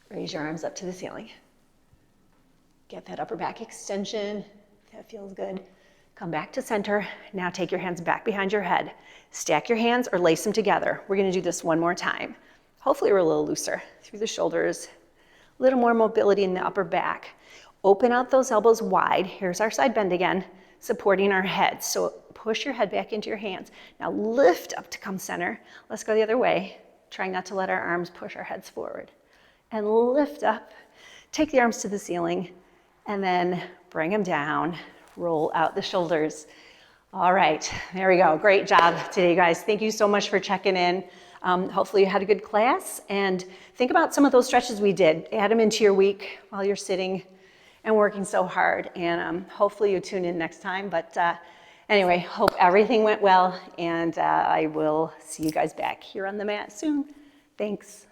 Raise your arms up to the ceiling. Get that upper back extension. That feels good. Come back to center. Now take your hands back behind your head. Stack your hands or lace them together. We're gonna do this one more time. Hopefully we're a little looser through the shoulders. A little more mobility in the upper back. Open out those elbows wide. Here's our side bend again, supporting our head. So push your head back into your hands. Now lift up to come center. Let's go the other way. Trying not to let our arms push our heads forward. And lift up. Take the arms to the ceiling. And then bring them down. Roll out the shoulders. All right, there we go. Great job today, guys. Thank you so much for checking in. Hopefully you had a good class, and think about some of those stretches we did. Add them into your week while you're sitting and working so hard, and hopefully you tune in next time. But anyway, hope everything went well, and I will see you guys back here on the mat soon. Thanks.